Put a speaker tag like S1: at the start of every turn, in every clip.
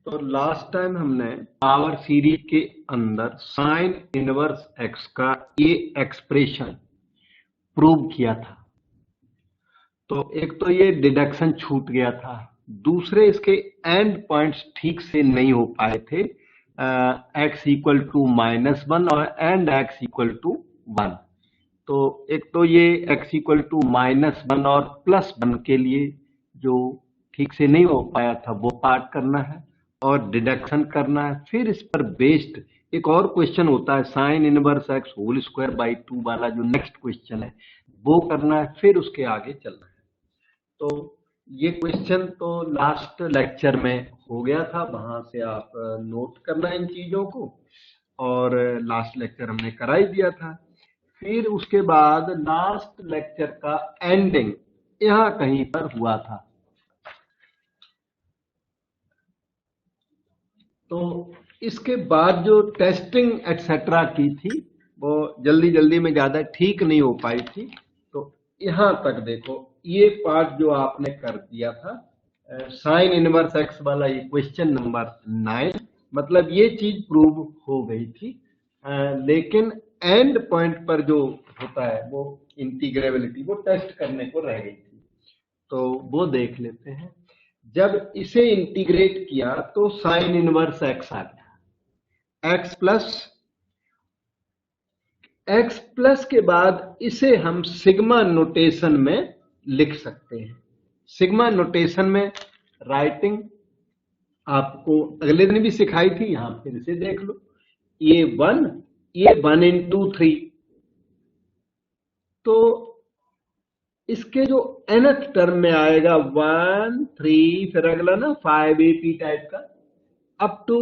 S1: तो last time हमने power series के अंदर साइन इनवर्स एक्स का ये एक्सप्रेशन प्रूव किया था। तो एक तो ये डिडक्शन छूट गया था, दूसरे इसके एंड पॉइंट्स ठीक से नहीं हो पाए थे, एक्स इक्वल टू -1 और एंड एक्स इक्वल टू 1। तो एक तो ये x इक्वल टू -1 और +1 के लिए जो ठीक से नहीं हो पाया था वो पार्ट करना है और डिडक्शन करना है। फिर इस पर बेस्ड एक और क्वेश्चन होता है sine inverse x whole square by 2 वाला, जो नेक्स्ट क्वेश्चन है वो करना है, फिर उसके आगे चलना है। तो ये क्वेश्चन तो लास्ट लेक्चर में हो गया था, वहां से आप नोट करना इन चीजों को, और लास्ट लेक्चर हमने करा ही दिया था। फिर उसके बाद लास्ट लेक्चर का एंडिंग यहां कहीं पर हुआ था। तो इसके बाद जो टेस्टिंग एटसेट्रा की थी वो जल्दी जल्दी में ज्यादा ठीक नहीं हो पाई थी। तो यहां तक देखो, ये पार्ट जो आपने कर दिया था साइन इनवर्स एक्स वाला, ये क्वेश्चन नंबर 9, मतलब ये चीज प्रूव हो गई थी। लेकिन एंड पॉइंट पर जो होता है वो इंटीग्रेबिलिटी, वो टेस्ट करने को रह गई थी। तो वो देख लेते हैं। जब इसे इंटीग्रेट किया तो साइन इनवर्स एक्स आ गया, एक्स प्लस के बाद इसे हम सिग्मा नोटेशन में लिख सकते हैं। सिग्मा नोटेशन में राइटिंग आपको अगले दिन भी सिखाई थी, यहां फिर से देख लो। ये 1 इंटू 3, तो इसके जो nth टर्म में आएगा 1 3, फिर अगला ना 5 AP टाइप का, अप टू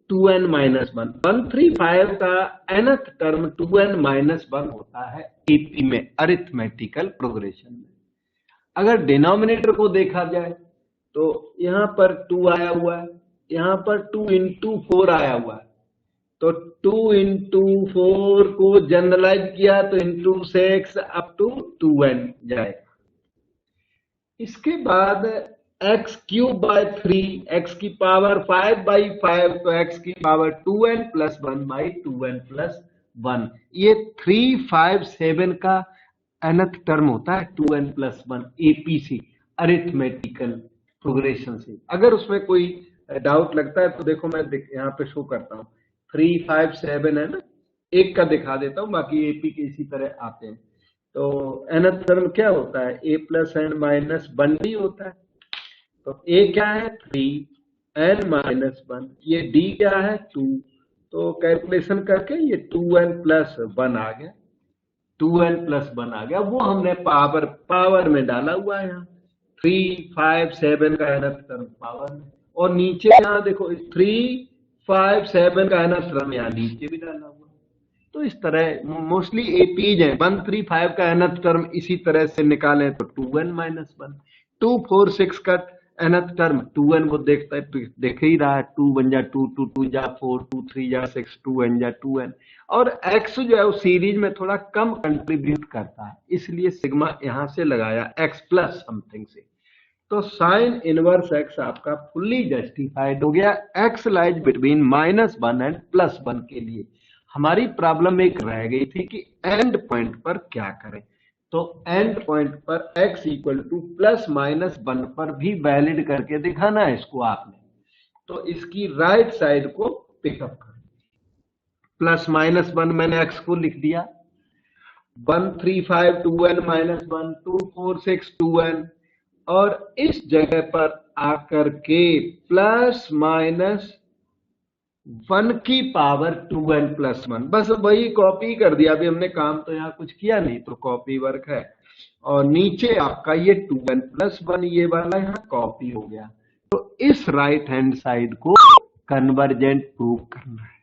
S1: 2n माइनस 1। 1 3 5 का nth टर्म 2n माइनस 1 होता है AP में, अरिथमेटिकल प्रोग्रेशन में। अगर डिनोमिनेटर को देखा जाए तो यहां पर 2 आया हुआ है, यहां पर 2 इंटू 4 आया हुआ है। तो 2 इंटू 4 को जनरलाइज किया तो इंटू 6 अप टू 2n जाएगा। इसके बाद x क्यूब बाय 3, x की पावर 5 बाई 5, तो x की पावर 2n plus 1 by 2n plus 1। ये 3 5 7 का nth टर्म होता है 2n प्लस 1 AP से, अरिथमेटिकल प्रोग्रेशन से। अगर उसमें कोई डाउट लगता है तो देखो, मैं यहाँ पे शो करता हूँ 3 5 7 है ना, एक का दिखा देता हूँ, बाकी AP के इसी तरह आते हैं। तो nth टर्म क्या होता है, a plus n minus 1d होता है। तो a क्या है 3n माइनस 1, ये d क्या है 2। तो कैलकुलेशन करके ये 2n प्लस 1 आ गया, 2n प्लस 1 आ गया। वो हमने पावर में डाला हुआ है यहाँ, 3 5 7 का nth टर्म पावर में, और नीचे यहाँ देखो 3 5 7 का nth टर्म यहाँ नीचे भी डाला हुआ। तो इस तरह मोस्टली एपीज हैं। 1 3 5 का nth टर्म इसी तरह से निकालें तो 2n माइनस 1, 2 4 6 का nth टर्म 2n, वो देखता है तो देख ही रहा है, 2 1 जा 2, 2 2 जा 4, 2 3 जा 6, 2n जा 2n। और x जो है वो सीरीज में थोड़ा कम कंट्रीब्यूट करता है, इसलिए सिग्मा यहां से लगाया x प्लस समथिंग से। तो साइन इनवर्स एक्स आपका फुल्ली जस्टिफाइड हो गया। एक्स लाइज बिटवीन -1 एंड +1 के लिए। हमारी प्रॉब्लम एक रह गई थी कि एंड पॉइंट पर क्या करें। तो एंड पॉइंट पर x इक्वल टू +-1 पर भी वैलिड करके दिखाना है इसको आपने। तो इसकी राइट साइड को पिकअप करें। +-1 मैंने x को लिख दिया, 1 3 5 2n माइनस 1, 2 4 6 2n, और इस जगह पर आकर के प्लस माइनस 1 की पावर 2n प्लस 1, बस वही कॉपी कर दिया। अभी हमने काम तो यहाँ कुछ किया नहीं, तो कॉपी वर्क है। और नीचे आपका ये 2n प्लस 1 ये वाला यहाँ कॉपी हो गया। तो इस राइट हैंड साइड को कन्वर्जेंट प्रूव करना है।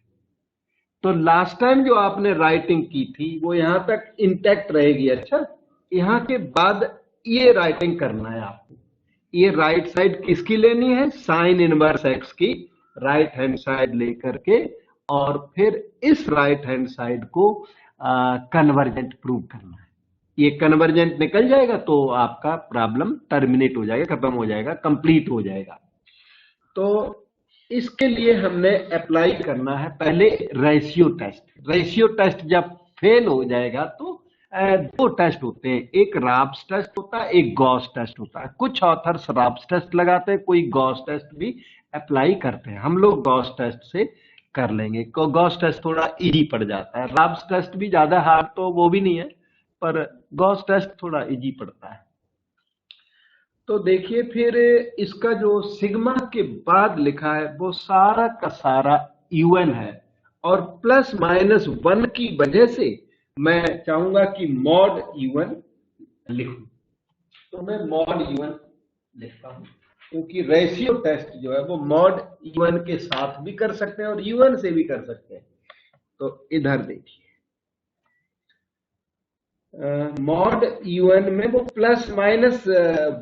S1: तो लास्ट टाइम जो आपने राइटिंग की थी वो यहां तक इंटैक्ट रहेगी। अच्छा, यहां के बाद ये राइटिंग करना है आपको। ये राइट साइड किसकी लेनी है, साइन इनवर्स एक्स की राइट हैंड साइड लेकर के, और फिर इस राइट हैंड साइड को कन्वर्जेंट प्रूव करना है। ये कन्वर्जेंट निकल जाएगा तो आपका प्रॉब्लम टर्मिनेट हो जाएगा, खत्म हो जाएगा, कंप्लीट हो जाएगा। तो इसके लिए हमने अप्लाई करना है पहले रेशियो टेस्ट। रेशियो टेस्ट जब फेल हो जाएगा तो दो टेस्ट होते हैं, एक राब्स टेस्ट होता है, एक गॉस टेस्ट होता है। कुछ ऑथर्स राब्स टेस्ट लगाते हैं, कोई गॉस टेस्ट भी अप्लाई करते हैं। हम लोग गॉस टेस्ट से कर लेंगे। गॉस टेस्ट थोड़ा इजी पड़ जाता है, राब्स टेस्ट भी ज्यादा हार्ड तो वो भी नहीं है, पर गॉस टेस्ट थोड़ा इजी पड़ता है। तो देखिए फिर इसका जो सिग्मा के बाद लिखा है वो सारा का सारा यूएन है, और प्लस माइनस 1 की वजह से मैं चाहूंगा कि मॉड यूएन लिखूं। तो मैं मॉड यूएन लिखता हूं, क्योंकि रेशियो टेस्ट जो है वो मॉड यूएन के साथ भी कर सकते हैं और यूएन से भी कर सकते हैं। तो इधर देखिए, मॉड यूएन में वो प्लस माइनस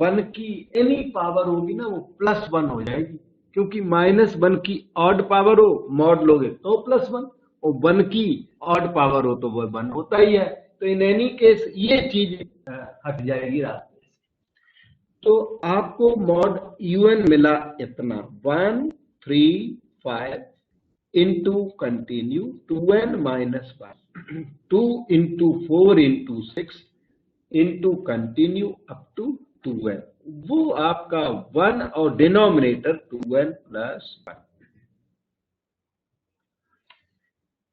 S1: 1 की एनी पावर होगी ना, वो प्लस 1 हो जाएगी, क्योंकि माइनस 1 की ऑड पावर हो मॉड लोगे तो प्लस 1, और 1 की ऑड पावर हो तो वो 1 होता ही है। तो इन एनी केस ये चीज हट जाएगी रास्ते से। तो आपको मॉड यूएन मिला इतना 1 3 5 into continue 2n minus 1 2 into 4 into 6 into continue up to 2n, वो आपका 1 और डिनोमिनेटर 2n plus 1।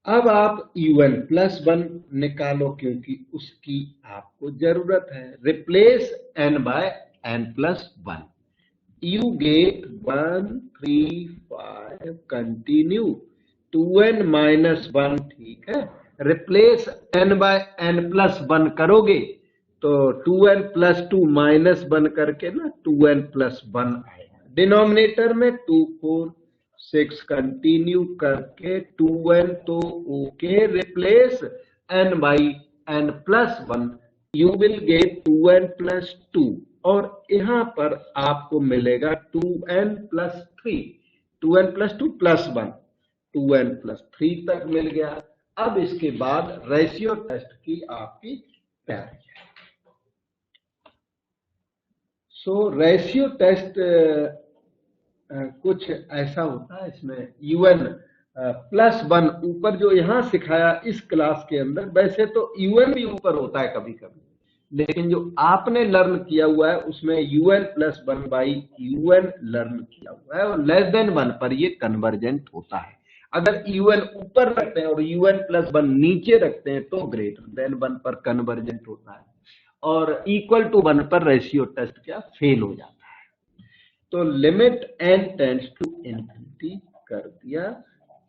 S1: अब आप un plus 1 निकालो, क्योंकि उसकी आपको जरूरत है। Replace n by n plus 1, you get 1 3 5 continue 2n minus 1, ठीक है। Replace n by n plus 1 करोगे तो 2n plus 2 माइनस 1 करके ना 2n plus 1 आएगा। डिनोमिनेटर में 2 4 6 कंटिन्यू करके 2n तो okay, replace n by n plus 1, you will get 2n plus 2, और यहां पर आपको मिलेगा 2n plus 3, 2n plus 2 plus 1, 2n plus 3 तक मिल गया। अब इसके बाद रेशियो टेस्ट की आपकी तैयारी है। सो रेशियो टेस्ट कुछ ऐसा होता है, इसमें यूएन प्लस 1 ऊपर जो यहां सिखाया इस क्लास के अंदर, वैसे तो यूएन भी ऊपर होता है कभी कभी, लेकिन जो आपने लर्न किया हुआ है उसमें un plus 1 by un learn किया हुआ है, और लेस देन 1 पर ये कन्वर्जेंट होता है। अगर un ऊपर रखते हैं और un प्लस 1 नीचे रखते हैं तो ग्रेटर देन 1 पर कन्वर्जेंट होता है, और इक्वल टू 1 पर रेशियो टेस्ट क्या फेल हो जाता है। तो limit n tends to infinity कर दिया।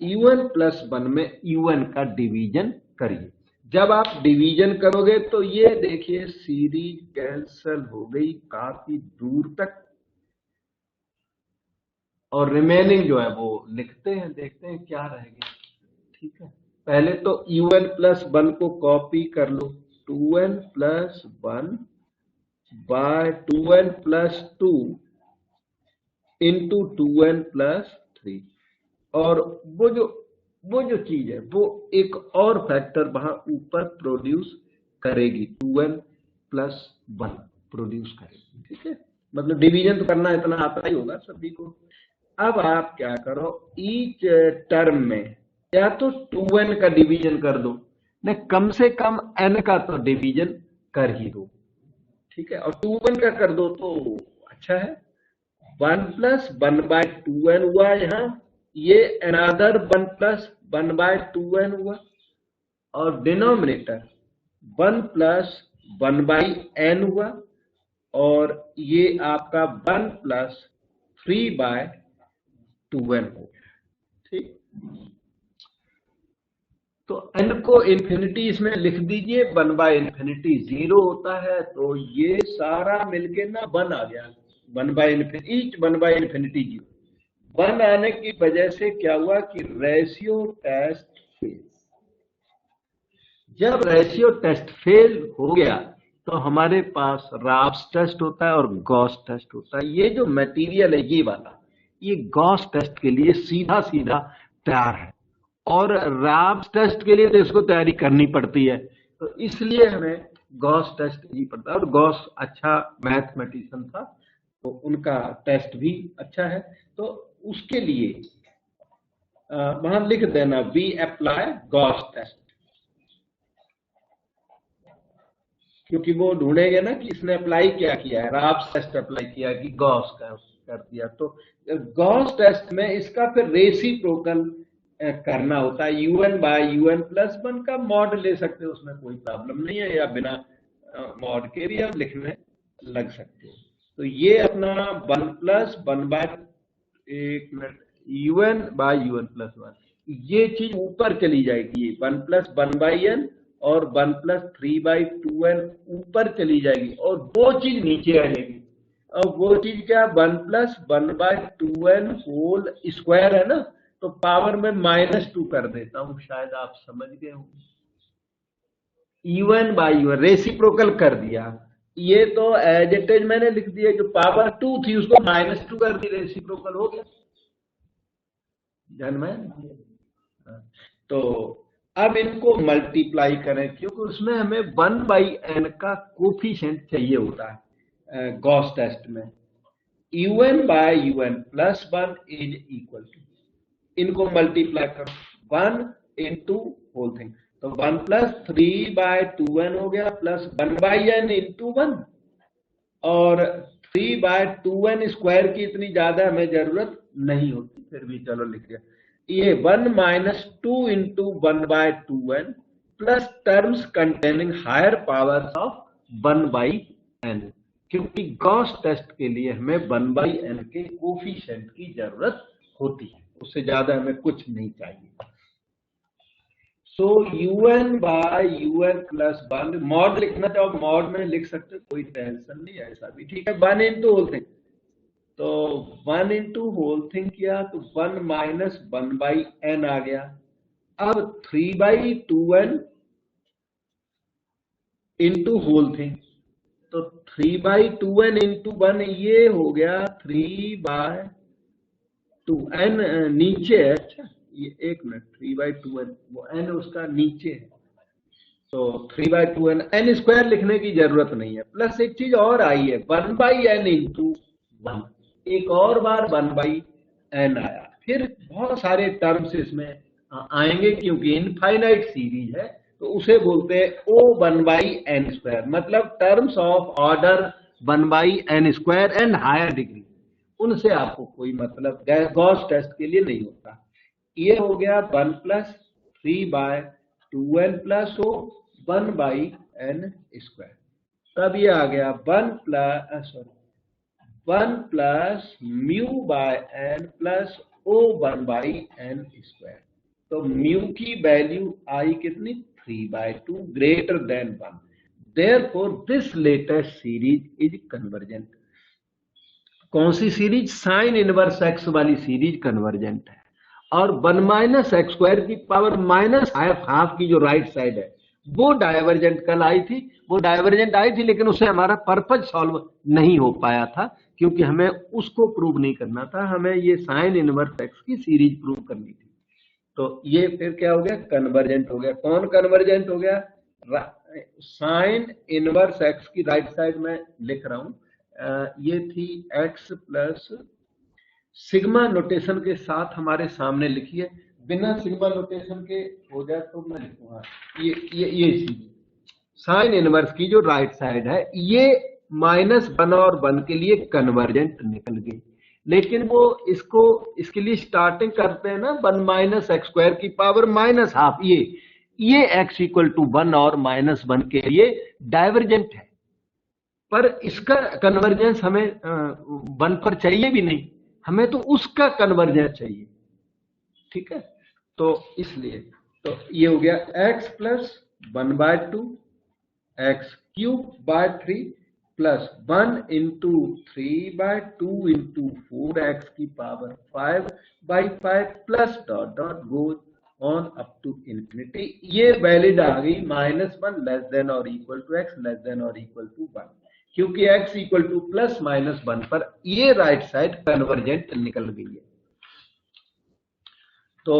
S1: un प्लस 1 में un का डिवीजन करिए। जब आप डिवीजन करोगे तो ये देखिए सीरीज कैंसल हो गई काफी दूर तक, और रिमेनिंग जो है वो लिखते हैं, देखते हैं क्या रहेगा। ठीक है, पहले तो un प्लस 1 को कॉपी कर लो, 2n plus 1 by 2n plus 2 into 2n plus 3, और वो जो चीज है वो एक और फैक्टर वहां ऊपर प्रोड्यूस करेगी, 2n प्लस 1 प्रोड्यूस करेगी। ठीक है, मतलब डिवीजन तो करना इतना आता ही होगा सभी को। अब आप क्या करो, ईच टर्म में या तो 2n का डिवीजन कर दो, न कम से कम n का तो डिवीजन कर ही दो। ठीक है, और 2n का कर दो तो अच्छा है। 1 प्लस 1 बाय 2n हुआ यहाँ, ये अनदर 1 प्लस 1 बाय 2n हुआ, और डिनोमिनेटर 1 प्लस 1 बाई n हुआ, और ये आपका 1 प्लस 3 बाय 2n हो गया। ठीक, तो n को इन्फिनिटी इसमें लिख दीजिए, 1 बाय इन्फिनिटी 0 होता है, तो ये सारा मिलके ना 1 आ गया। 1 by infinity, each 1 by infinity 0, 1 आने की वजह से क्या हुआ कि रेशियो टेस्ट फेल। जब रेशियो टेस्ट फेल हो गया तो हमारे पास राब्स टेस्ट होता है और गॉस टेस्ट होता है। ये जो मटेरियल है ये वाला, ये गॉस टेस्ट के लिए सीधा सीधा तैयार है, और राब्स टेस्ट के लिए तो इसको तैयारी करनी पड़ती है, तो इसलिए हमें गॉस टेस्ट ही पड़ता है। और गॉस अच्छा मैथमेटिशियन था, तो उनका टेस्ट भी अच्छा है। तो उसके लिए वहां लिख देना वी अप्लाई गॉस टेस्ट, क्योंकि वो ढूंढेंगे ना कि इसने अप्लाई क्या किया है, राब्स टेस्ट अप्लाई किया कि गॉस का कर दिया। तो गॉस टेस्ट में इसका फिर रेसिप्रोकल करना होता है। un बाय un प्लस 1 का मॉड ले सकते हो, उसमें कोई प्रॉब्लम नहीं है, या बिना मॉड के भी आप लिखने लग सकते हो। तो ये अपना 1 प्लस 1 बाय, एक minute, un by un plus 1, ये चीज ऊपर चली जाएगी, 1 प्लस 1 बाई एन और 1 प्लस 3 बाई 2n ऊपर चली जाएगी, और वो चीज नीचे आ जाएगी। अब वो चीज क्या, 1 plus 1 by 2n whole square है ना, तो पावर में -2 कर देता हूं, शायद आप समझ गए होंगे। un बाई un रेसिप्रोकल कर दिया, ये तो एज इट इज मैंने लिख दिया, जो पावर 2 थी उसको -2 कर दी, रेसिप्रोकल हो गया, ध्यान में। तो अब इनको मल्टीप्लाई करें, क्योंकि उसमें हमें 1 बाई एन का कोफिशिएंट चाहिए होता है गॉस टेस्ट में। un by un plus 1 is equal to, इनको मल्टीप्लाई करो, 1 इंटू होल थिंग, तो 1 प्लस 3 बाय 2n हो गया, प्लस 1 बाई एन इंटू 1, और 3 बाय 2n स्क्वायर की इतनी ज्यादा हमें जरूरत नहीं होती, फिर भी चलो लिख दिया। ये 1 minus 2 into 1 by 2n plus terms containing higher powers of 1 by n, क्योंकि गॉस टेस्ट के लिए हमें 1 बाई n के कोफिशिएंट की जरूरत होती है, उससे ज्यादा हमें कुछ नहीं चाहिए। So un by un plus 1, mod लिखना चाहो मॉड में लिख सकते, कोई टेंशन नहीं, ऐसा भी ठीक है। 1 इंटू होल थिंग, तो 1 इंटू होल थिंग किया तो 1 माइनस 1 बाई एन आ गया। अब 3 by 2n into whole thing, तो 3 बाई 2n इंटू 1, ये हो गया 3 बाय 2n, नीचे है, अच्छा ये एक मिनट, 3 बाई 2n, वो n उसका नीचे है, तो 3 बाई 2n, n स्क्वायर लिखने की जरूरत नहीं है। प्लस एक चीज और आई है, 1 बाई n इंटू 1, एक और बार 1 बाई n आया, फिर बहुत सारे टर्म्स इसमें आएंगे, क्योंकि इनफाइनाइट सीरीज है, तो उसे बोलते हैं O1 बाई एन स्क्वायर, मतलब terms of order 1 by n square and higher degree, उनसे आपको कोई मतलब गॉस टेस्ट के लिए नहीं होता। ये हो गया 1 plus 3 by 2n plus 1 by n square, तब ये आ गया 1 plus mu by n plus O1 by n square. तो म्यू की वैल्यू आई कितनी, 3/2 greater than 1, therefore this latest series is convergent. कौन सी सीरीज, साइन इनवर्स एक्स वाली सीरीज कन्वर्जेंट है, और 1 माइनस एक्स स्क्वायर की पावर माइनस हाफ की जो राइट साइड है वो डाइवर्जेंट कल आई थी, वो डाइवर्जेंट आई थी, लेकिन उससे हमारा पर्पज सॉल्व नहीं हो पाया था, क्योंकि हमें उसको प्रूव नहीं करना था, हमें ये साइन इनवर्स एक्स की सीरीज प्रूव करनी थी। तो ये फिर क्या हो गया, कन्वर्जेंट हो गया। कौन कन्वर्जेंट हो गया, साइन इनवर्स एक्स की राइट साइड में लिख रहा हूं, ये थी एक्स प्लस सिग्मा नोटेशन के साथ हमारे सामने लिखिए, बिना सिग्मा नोटेशन के हो जाए तो मैं लिखूंगा ये साइन इनवर्स की जो राइट साइड है, ये -1 और 1 के लिए कन्वर्जेंट निकल गई, लेकिन वो इसके लिए स्टार्टिंग करते हैं ना 1 माइनस एक्स स्क्वायर की पावर माइनस हाफ, ये x इक्वल टू 1 और -1 के लिए डाइवर्जेंट है, पर इसका कन्वर्जेंस हमें 1 पर चाहिए भी नहीं, हमें तो उसका कन्वर्जेंस चाहिए, ठीक है। तो इसलिए तो ये हो गया x plus 1/2 x cube by 3 plus 1 into 3/2 into 4x की power 5/5 plus dot dot goes on up to infinity. ये वैलिड आ गई -1 लेस देन और equal to x less than और इक्वल टू 1, क्योंकि x इक्वल टू प्लस -1 पर ये right side convergent निकल गई है। तो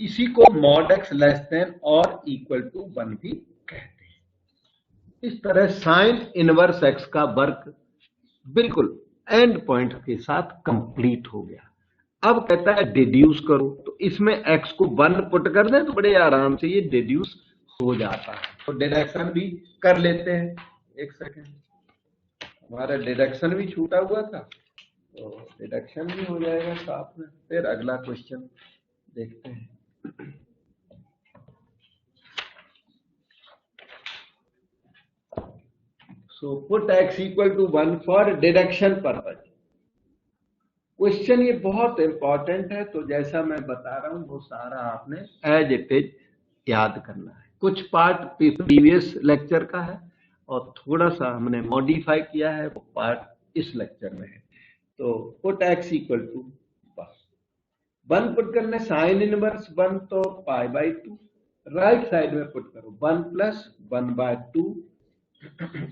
S1: इसी को मॉड x लेस देन और इक्वल टू 1 भी कहते हैं। इस तरह साइन इनवर्स x का वर्क बिल्कुल एंड पॉइंट के साथ कंप्लीट हो गया। अब कहता है डिड्यूस करो, तो इसमें x को 1 पुट कर दें तो बड़े आराम से ये डिड्यूस हो जाता है। तो डिडक्शन भी कर लेते हैं। एक सेकेंड, हमारा डिडक्शन भी छूटा हुआ था, तो डिडक्शन भी हो जाएगा साथ में। फिर अगला क्वेश्चन देखते हैं। So put x equal to 1 for deduction purpose। Question ये बहुत इंपॉर्टेंट है, तो जैसा मैं बता रहा हूं वो सारा आपने एज इट इज याद करना है। कुछ पार्ट प्रीवियस लेक्चर का है और थोड़ा सा हमने मॉडिफाई किया है, वो पार्ट इस लेक्चर में है। तो put x equal to 1 put करने साइन इनवर्स 1 तो पाई बाई 2, राइट साइड में पुट करो 1 plus 1 by 2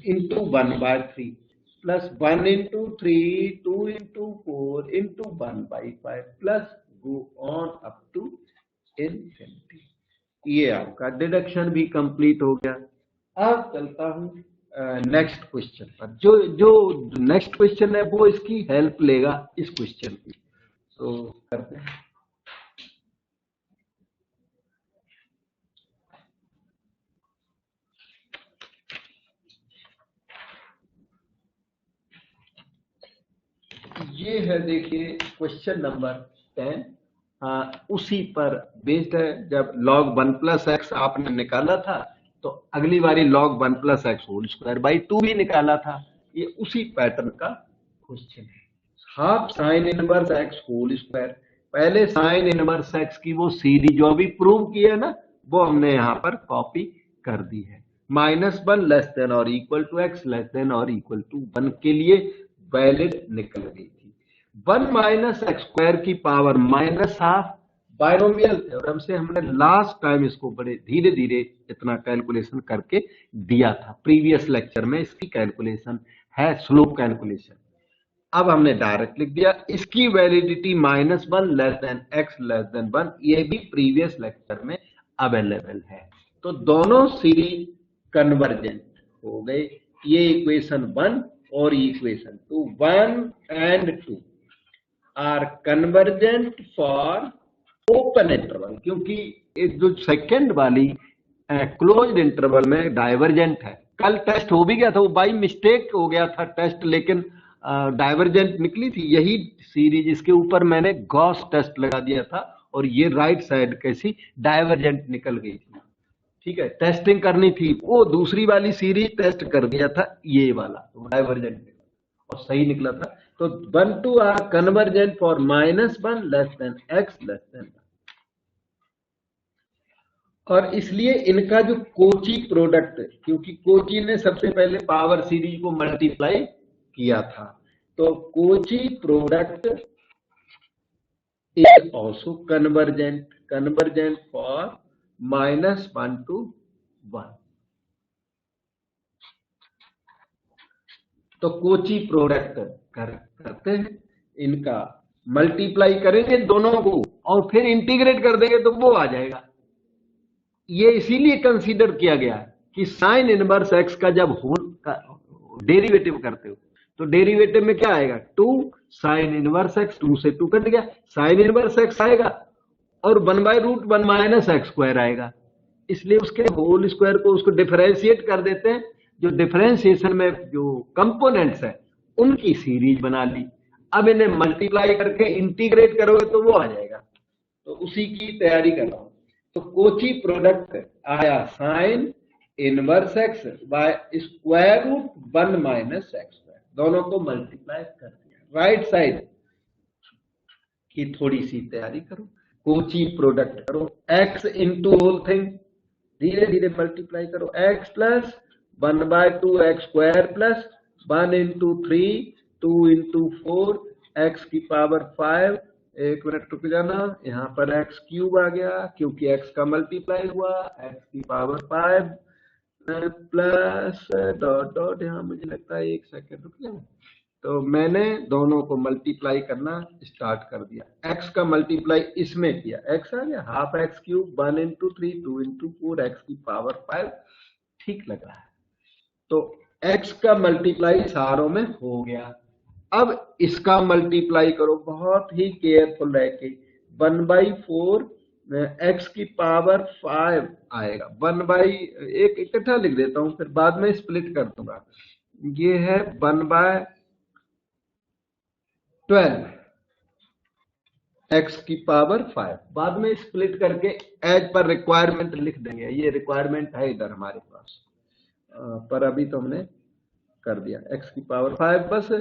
S1: into 1 by 3 plus 1 into 3 2 into 4 into 1 by 5 plus go on up to infinity. ये आपका डिडक्शन भी कंप्लीट हो गया। अब चलता हूं नेक्स्ट क्वेश्चन पर। जो नेक्स्ट क्वेश्चन है वो इसकी हेल्प लेगा इस क्वेश्चन की। तो करते हैं। ये है, देखिए क्वेश्चन नंबर 10। उसी पर बेस्ड है। जब log 1 प्लस एक्स आपने निकाला था तो अगली बारी log 1 plus x whole square by 2 भी निकाला था। ये उसी पैटर्न का क्वेश्चन है। Half sine inverse x whole square, पहले साइन इनवर्स एक्स की वो सीरीज जो अभी प्रूव की है ना, वो हमने यहाँ पर कॉपी कर दी है। -1 लेस देन और equal to x less than और इक्वल टू 1 के लिए वैलिड निकल गई थी। 1 माइनस एक्स स्क्वायर की पावर -12 बायनोमियल थ्योरम से हमने लास्ट टाइम इसको बड़े धीरे धीरे इतना कैलकुलेशन करके दिया था। प्रीवियस लेक्चर में इसकी कैलकुलेशन है, स्लोप कैलकुलेशन। अब हमने डायरेक्ट लिख दिया। इसकी validity -1 less than x less than 1, ये भी प्रीवियस लेक्चर में अवेलेबल है। तो दोनों सीरीज कन्वर्जेंट हो गए। ये इक्वेशन 1 और equation 2, 1 and 2 are convergent for open interval, क्योंकि जो सेकेंड वाली क्लोज्ड इंटरवल में डाइवर्जेंट है। कल टेस्ट हो भी गया था, वो बाई मिस्टेक हो गया था टेस्ट, लेकिन डाइवर्जेंट निकली थी। यही सीरीज इसके ऊपर मैंने गॉस टेस्ट लगा दिया था और ये राइट साइड कैसी डाइवर्जेंट निकल गई थी। ठीक है, टेस्टिंग करनी थी, वो दूसरी वाली सीरीज टेस्ट कर दिया था, ये वाला तो डाइवर्जेंट निकला और सही निकला था। तो 1 2 are convergent for -1 less than x less than 1। और इसलिए इनका जो कोची प्रोडक्ट, क्योंकि कोची ने सबसे पहले पावर सीरीज को मल्टीप्लाई किया था, तो Cauchy product is also convergent for -1 to 1। तो कोची प्रोडक्ट करते हैं, इनका मल्टीप्लाई करेंगे दोनों को और फिर इंटीग्रेट कर देंगे तो वो आ जाएगा। ये इसीलिए कंसीडर किया गया कि साइन इनवर्स एक्स का जब होल का डेरिवेटिव करते हो तो डेरिवेटिव में क्या आएगा, 2 साइन इनवर्स एक्स, 2 से 2 कट गया, साइन इनवर्स एक्स आएगा और 1/√1 माइनस एक्स स्क्वायर आएगा। इसलिए उसके होल स्क्वायर को उसको डिफरेंशिएट कर देते हैं। जो डिफरेंशिएशन में जो कंपोनेंट्स है उनकी सीरीज बना ली। अब इन्हें मल्टीप्लाई करके इंटीग्रेट करोगे तो वो आ जाएगा। तो उसी की तैयारी कर रहा हूं। तो कोची प्रोडक्ट आया sine inverse x by √1 minus x square, दोनों को मल्टीप्लाई कर दिया। राइट साइड की थोड़ी सी तैयारी करो, कोची प्रोडक्ट करो, x इंटू होल थिंग, धीरे धीरे मल्टीप्लाई करो, x plus 1/2 x square plus 1 into 3 2 into 4 x की पावर 5। एक मिनट रुक जाना, यहाँ पर एक्स क्यूब आ गया क्योंकि एक्स का मल्टीप्लाई हुआ, एक्स की पावर 5 प्लस डॉट डॉट, यहाँ मुझे लगता है 1 सेकेंड रुक जाना। तो मैंने दोनों को मल्टीप्लाई करना स्टार्ट कर दिया। x का मल्टीप्लाई इसमें किया, x आ गया half x cube 1 into 3 2 into 4 x की पावर 5। ठीक लग रहा है। तो x का मल्टीप्लाई सारों में हो गया। अब इसका मल्टीप्लाई करो बहुत ही केयरफुल रह के, 1/4 एक्स की पावर 5 आएगा। 1/, एक इकट्ठा लिख देता हूं फिर बाद में स्प्लिट कर दूंगा। ये है 1/12 एक्स की पावर 5, बाद में स्प्लिट करके एज पर रिक्वायरमेंट लिख देंगे, ये रिक्वायरमेंट है इधर हमारे पास। पर अभी तो हमने कर दिया एक्स की पावर 5, बस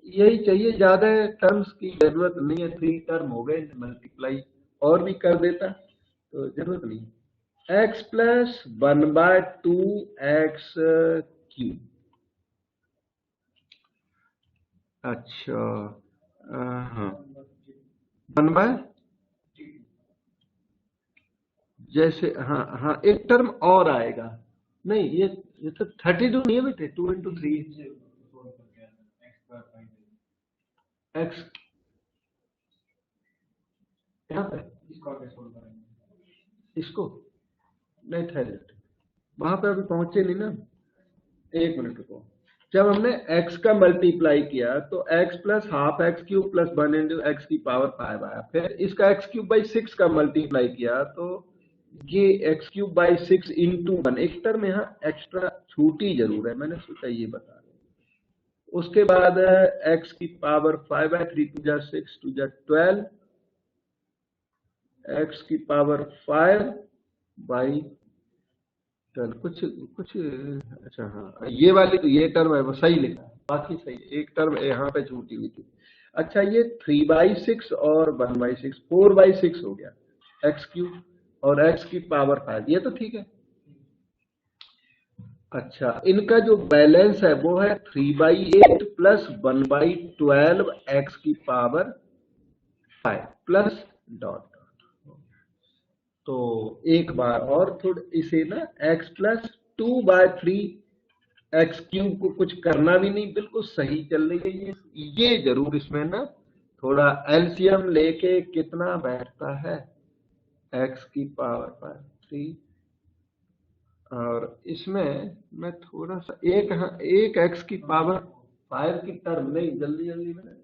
S1: यही चाहिए, ज्यादा टर्म्स की जरूरत नहीं है, 3 टर्म हो गए, मल्टीप्लाई और भी कर देता तो जरूरत नहीं। X plus 1/2 x cube. अच्छा हाँ, 1 जैसे, हाँ हाँ, एक टर्म और आएगा। नहीं, ये तो 32 नहीं है बेटे, 2 × 3 एक्स यहाँ पे, इसको नहीं, ठहरे, वहां पे अभी पहुंचे नहीं ना, 1 मिनट रुको। जब हमने x का मल्टीप्लाई किया तो x plus half x cube plus 1 × x की पावर 5 आया, फिर इसका x³/6 का मल्टीप्लाई किया तो ये x³/6 × 1, एक टर्म यहाँ एक्स्ट्रा छूटी जरूर है, मैंने सोचा ये बता दें। उसके बाद x की पावर 5/3 2 × 6 2 × 12, x की पावर 5/12 कुछ कुछ, अच्छा हाँ, ये वाली तो ये टर्म है वो सही लिखा है, बाकी सही, एक टर्म यहाँ पे छूटी हुई थी। अच्छा, ये 3/6 और 1/6, 4/6 हो गया x³ और x की पावर 5, ये तो ठीक है। अच्छा, इनका जो बैलेंस है वो है 3/8 प्लस 1/12 एक्स की पावर 5 प्लस डॉट। तो एक बार और थोड़ा इसे ना, x प्लस 2/3 x³ को कुछ करना भी नहीं, बिल्कुल सही चल रही है ये जरूर इसमें ना थोड़ा एलसीएम लेके कितना बैठता है, x की पावर 3, और इसमें मैं थोड़ा सा एक x की पावर 5 की टर्म, नहीं जल्दी जल्दी में,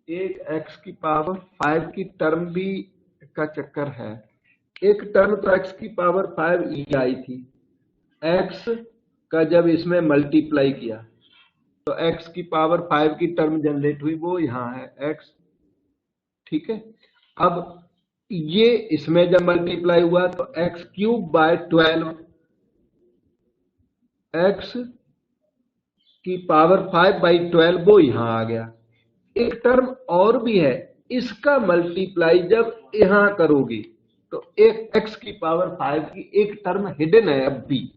S1: एक x की पावर 5 की टर्म भी का चक्कर है। एक टर्म तो x की पावर 5 ही आई थी, x का जब इसमें मल्टीप्लाई किया तो x की पावर 5 की टर्म जनरेट हुई, वो यहाँ है x, ठीक है। अब ये इसमें जब मल्टीप्लाई हुआ तो x³/12 x की पावर 5/12 वो यहां आ गया। एक टर्म और भी है, इसका मल्टीप्लाई जब यहां करोगे तो एक x की पावर 5 की एक टर्म हिडन है अब भी,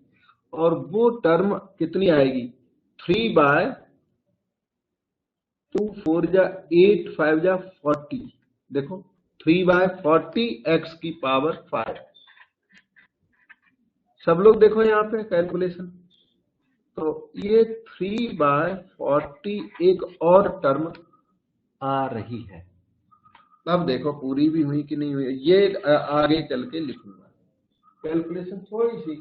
S1: और वो टर्म कितनी आएगी, 3/2 4 × 8 5 × 40, देखो 3/40 x की पावर 5। सब लोग देखो यहाँ पे कैलकुलेशन, तो ये 3/40 एक और टर्म आ रही है। अब देखो पूरी भी हुई कि नहीं हुई, ये आगे चल के लिखूंगा, कैलकुलेशन थोड़ी सी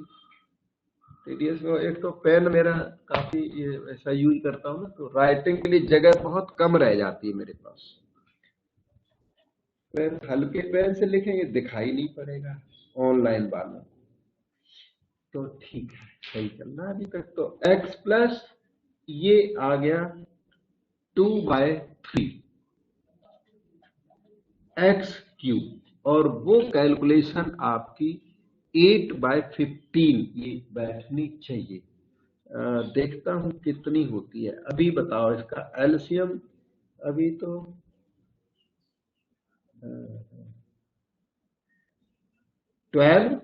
S1: टीडीएस में। एक तो पेन मेरा काफी ऐसा यूज करता हूँ ना, तो राइटिंग के लिए जगह बहुत कम रह जाती है मेरे पास। पेन हल्के पेन से लिखेंगे दिखाई नहीं पड़ेगा ऑनलाइन वालों, तो ठीक है, सही चल रहा है अभी तक। तो x प्लस ये आ गया 2/3 x³, और वो कैलकुलेशन आपकी 8/15 ये बैठनी चाहिए। देखता हूं कितनी होती है, अभी बताओ इसका एलसीएम। अभी तो 12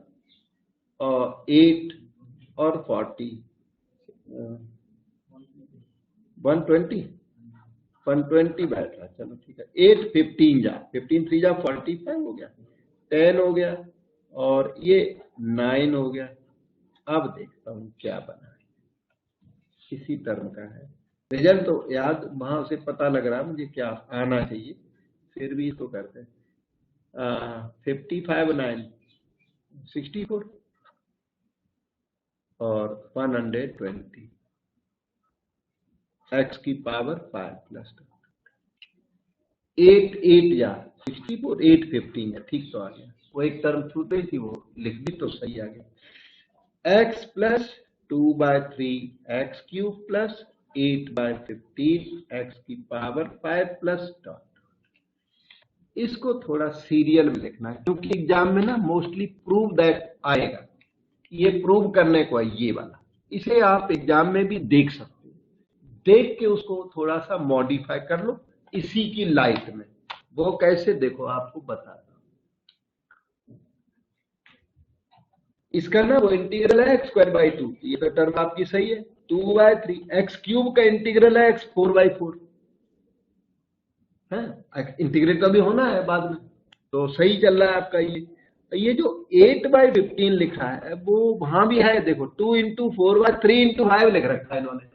S1: और 8 और 40, 120 बैठ रहा, चलो ठीक है। 8 15 जा 15 3 जा 45 हो गया, 10 हो गया, और ये 9 हो गया। अब देखता हूँ क्या बना है, किसी टर्म का है, रिजल्ट तो याद वहां से पता लग रहा है मुझे क्या आना चाहिए, फिर भी तो करते हैं। 55 9 64 और 120 x की पावर 5 प्लस 2। 8 8 या 64 8 15 है, ठीक तो आ गया। वो एक टर्म छूट रही थी, वो लिख दी तो सही आ गया। x plus 2/3 x cube plus 8/15 x की पावर 5 प्लस डॉट। इसको थोड़ा सीरियल में लिखना है, क्योंकि एग्जाम में ना मोस्टली प्रूव दैट आएगा, ये प्रूव करने को है ये वाला। इसे आप एग्जाम में भी देख सकते हो, देख के उसको थोड़ा सा मॉडिफाई कर लो इसी की लाइट में। वो कैसे, देखो आपको बताता हूं। इसका ना वो इंटीग्रल है x²/2, ये तो टर्म आपकी सही है। 2/3 एक्स क्यूब का इंटीग्रल है x4/4 है, इंटीग्रेट तो भी होना है बाद में, तो सही चल रहा है आपका। ये जो 8/15 लिखा है वो वहां भी है, देखो 2 × 4/3 × 5 लिख रखा है इन्होंने,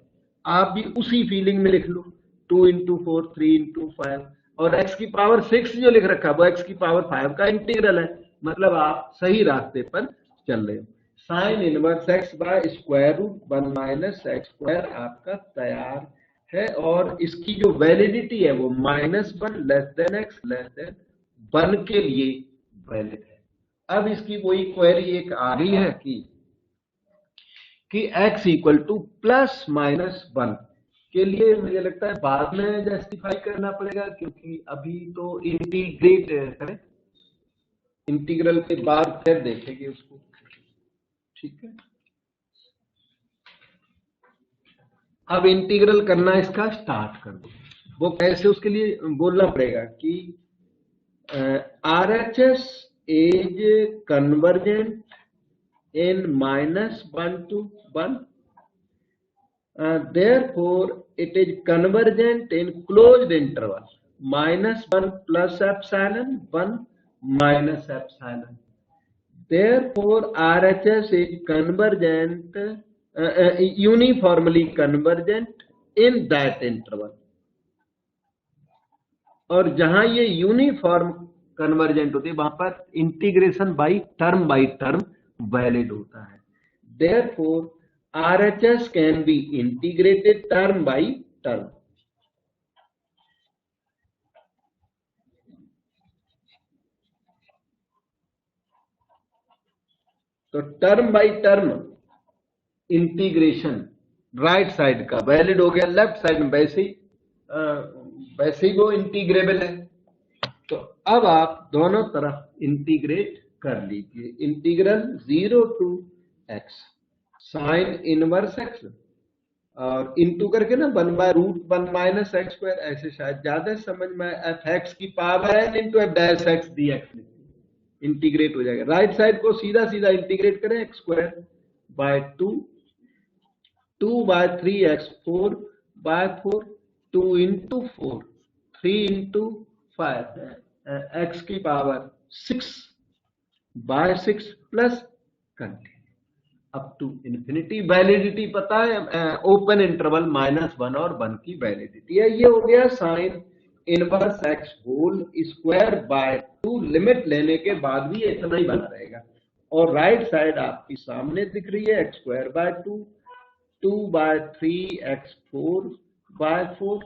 S1: आप भी उसी फीलिंग में लिख लो 2 × 4 3 × 5, और x की पावर 6 जो लिख रखा है वो x की पावर 5 का इंटीग्रल है, मतलब आप सही रास्ते पर चल रहे हो। Sine inverse x bye √1 - x² आपका तैयार है, और इसकी जो वैलिडिटी है वो -1 x <1 के लिए वैलिड है। अब इसकी वही क्वेरी एक आ रही है कि x = ±1 के लिए मुझे लगता है बाद में जस्टिफाई करना पड़ेगा, क्योंकि अभी तो इंटीग्रेट करें, इंटीग्रल के बाद फिर देखेंगे उसको, ठीक है। अब इंटीग्रल करना इसका स्टार्ट कर दो। वो कैसे, उसके लिए बोलना पड़ेगा कि RHS is convergent in -1 to 1, therefore it is convergent in closed interval -1 plus epsilon 1 minus epsilon. Therefore RHS is convergent, uniformly convergent in that interval. और जहां ये यूनिफॉर्म कन्वर्जेंट होती है वहां पर इंटीग्रेशन बाय टर्म वैलिड होता है। Therefore RHS can be integrated term by term. तो term by term integration right side का वैलिड हो गया, लेफ्ट साइड में वैसे ही वो इंटीग्रेबल है। तो अब आप दोनों तरफ इंटीग्रेट कर लीजिए। Integral 0 to x sine inverse x और इंटू करके ना 1/√1 - x², ऐसे शायद ज्यादा समझ में f(x की पावर n × f'(x dx) इंटीग्रेट हो जाएगा। राइट साइड को सीधा सीधा इंटीग्रेट करें, x²/2 2/3 x4/4 2 × 4 3 × 5 x की power 6/6 plus continue up to infinity. Validity पता है, ओपन इंटरवल -1 और 1 की वैलिडिटी है। ये हो गया साइन इनवर्स x²/2। लिमिट लेने के बाद भी इतना ही बना रहेगा, और राइट साइड आपकी सामने दिख रही है x²/2 2/3 x4/4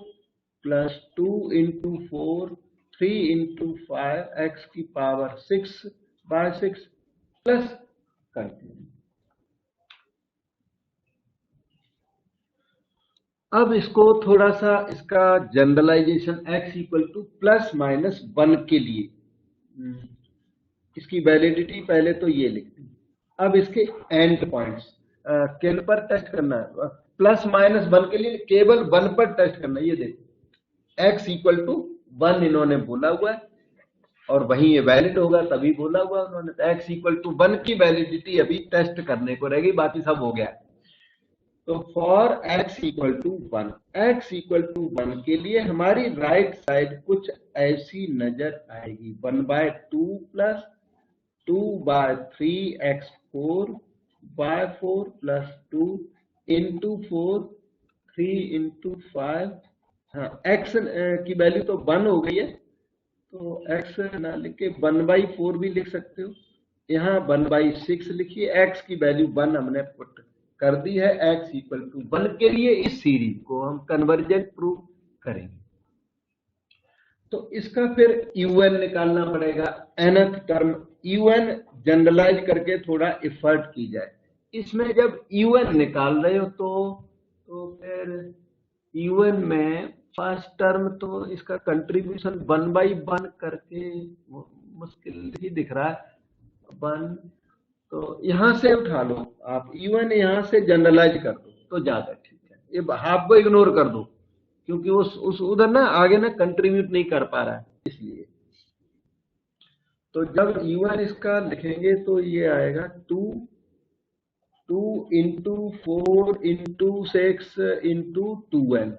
S1: प्लस 2 × 4 3 × 5 x की पावर 6/6 प्लस कंटिन्यू। अब इसको थोड़ा सा इसका जनरलाइजेशन x = ±1 के लिए, इसकी वैलिडिटी पहले तो ये लिखते हैं। अब इसके एंड पॉइंट्स किन पर टेस्ट करना है, ±1 के लिए केवल 1 पर टेस्ट करना है। ये देखो x = 1 इन्होंने बोला हुआ है, और वहीं ये वैलिड होगा तभी बोला हुआ उन्होंने। x = 1 की वैलिडिटी अभी टेस्ट करने को रहेगी, बाकी सब हो गया। तो फॉर x = 1 के लिए हमारी राइट साइड कुछ ऐसी नजर आएगी, 1/2 प्लस 2/3 x4/4 प्लस 2 × 4 3 × 5। हाँ, x की वैल्यू तो 1 हो गई है, तो x ना लिख के 1/4 भी लिख सकते हो। यहाँ 1/6 लिखिए, x की वैल्यू 1 हमने पुट कर दी है। x = 1 के लिए इस सीरीज को हम कन्वर्जेंट प्रूव करेंगे। तो इसका फिर un निकालना पड़ेगा, nth टर्म un जनरलाइज करके थोड़ा एफर्ट की जाए। इसमें जब un निकाल रहे हो तो फिर un में फर्स्ट टर्म तो इसका कंट्रीब्यूशन 1/1 करके मुश्किल ही दिख रहा है 1, तो यहां से उठा लो आप, un यहां से जनरलाइज कर दो तो ज्यादा ठीक है। ये हाफ को इग्नोर कर दो क्योंकि उस उधर ना आगे ना कंट्रीब्यूट नहीं कर पा रहा है, इसलिए। तो जब un इसका लिखेंगे तो ये आएगा 2 इंटू 4 इंटू 6 इंटू 2n।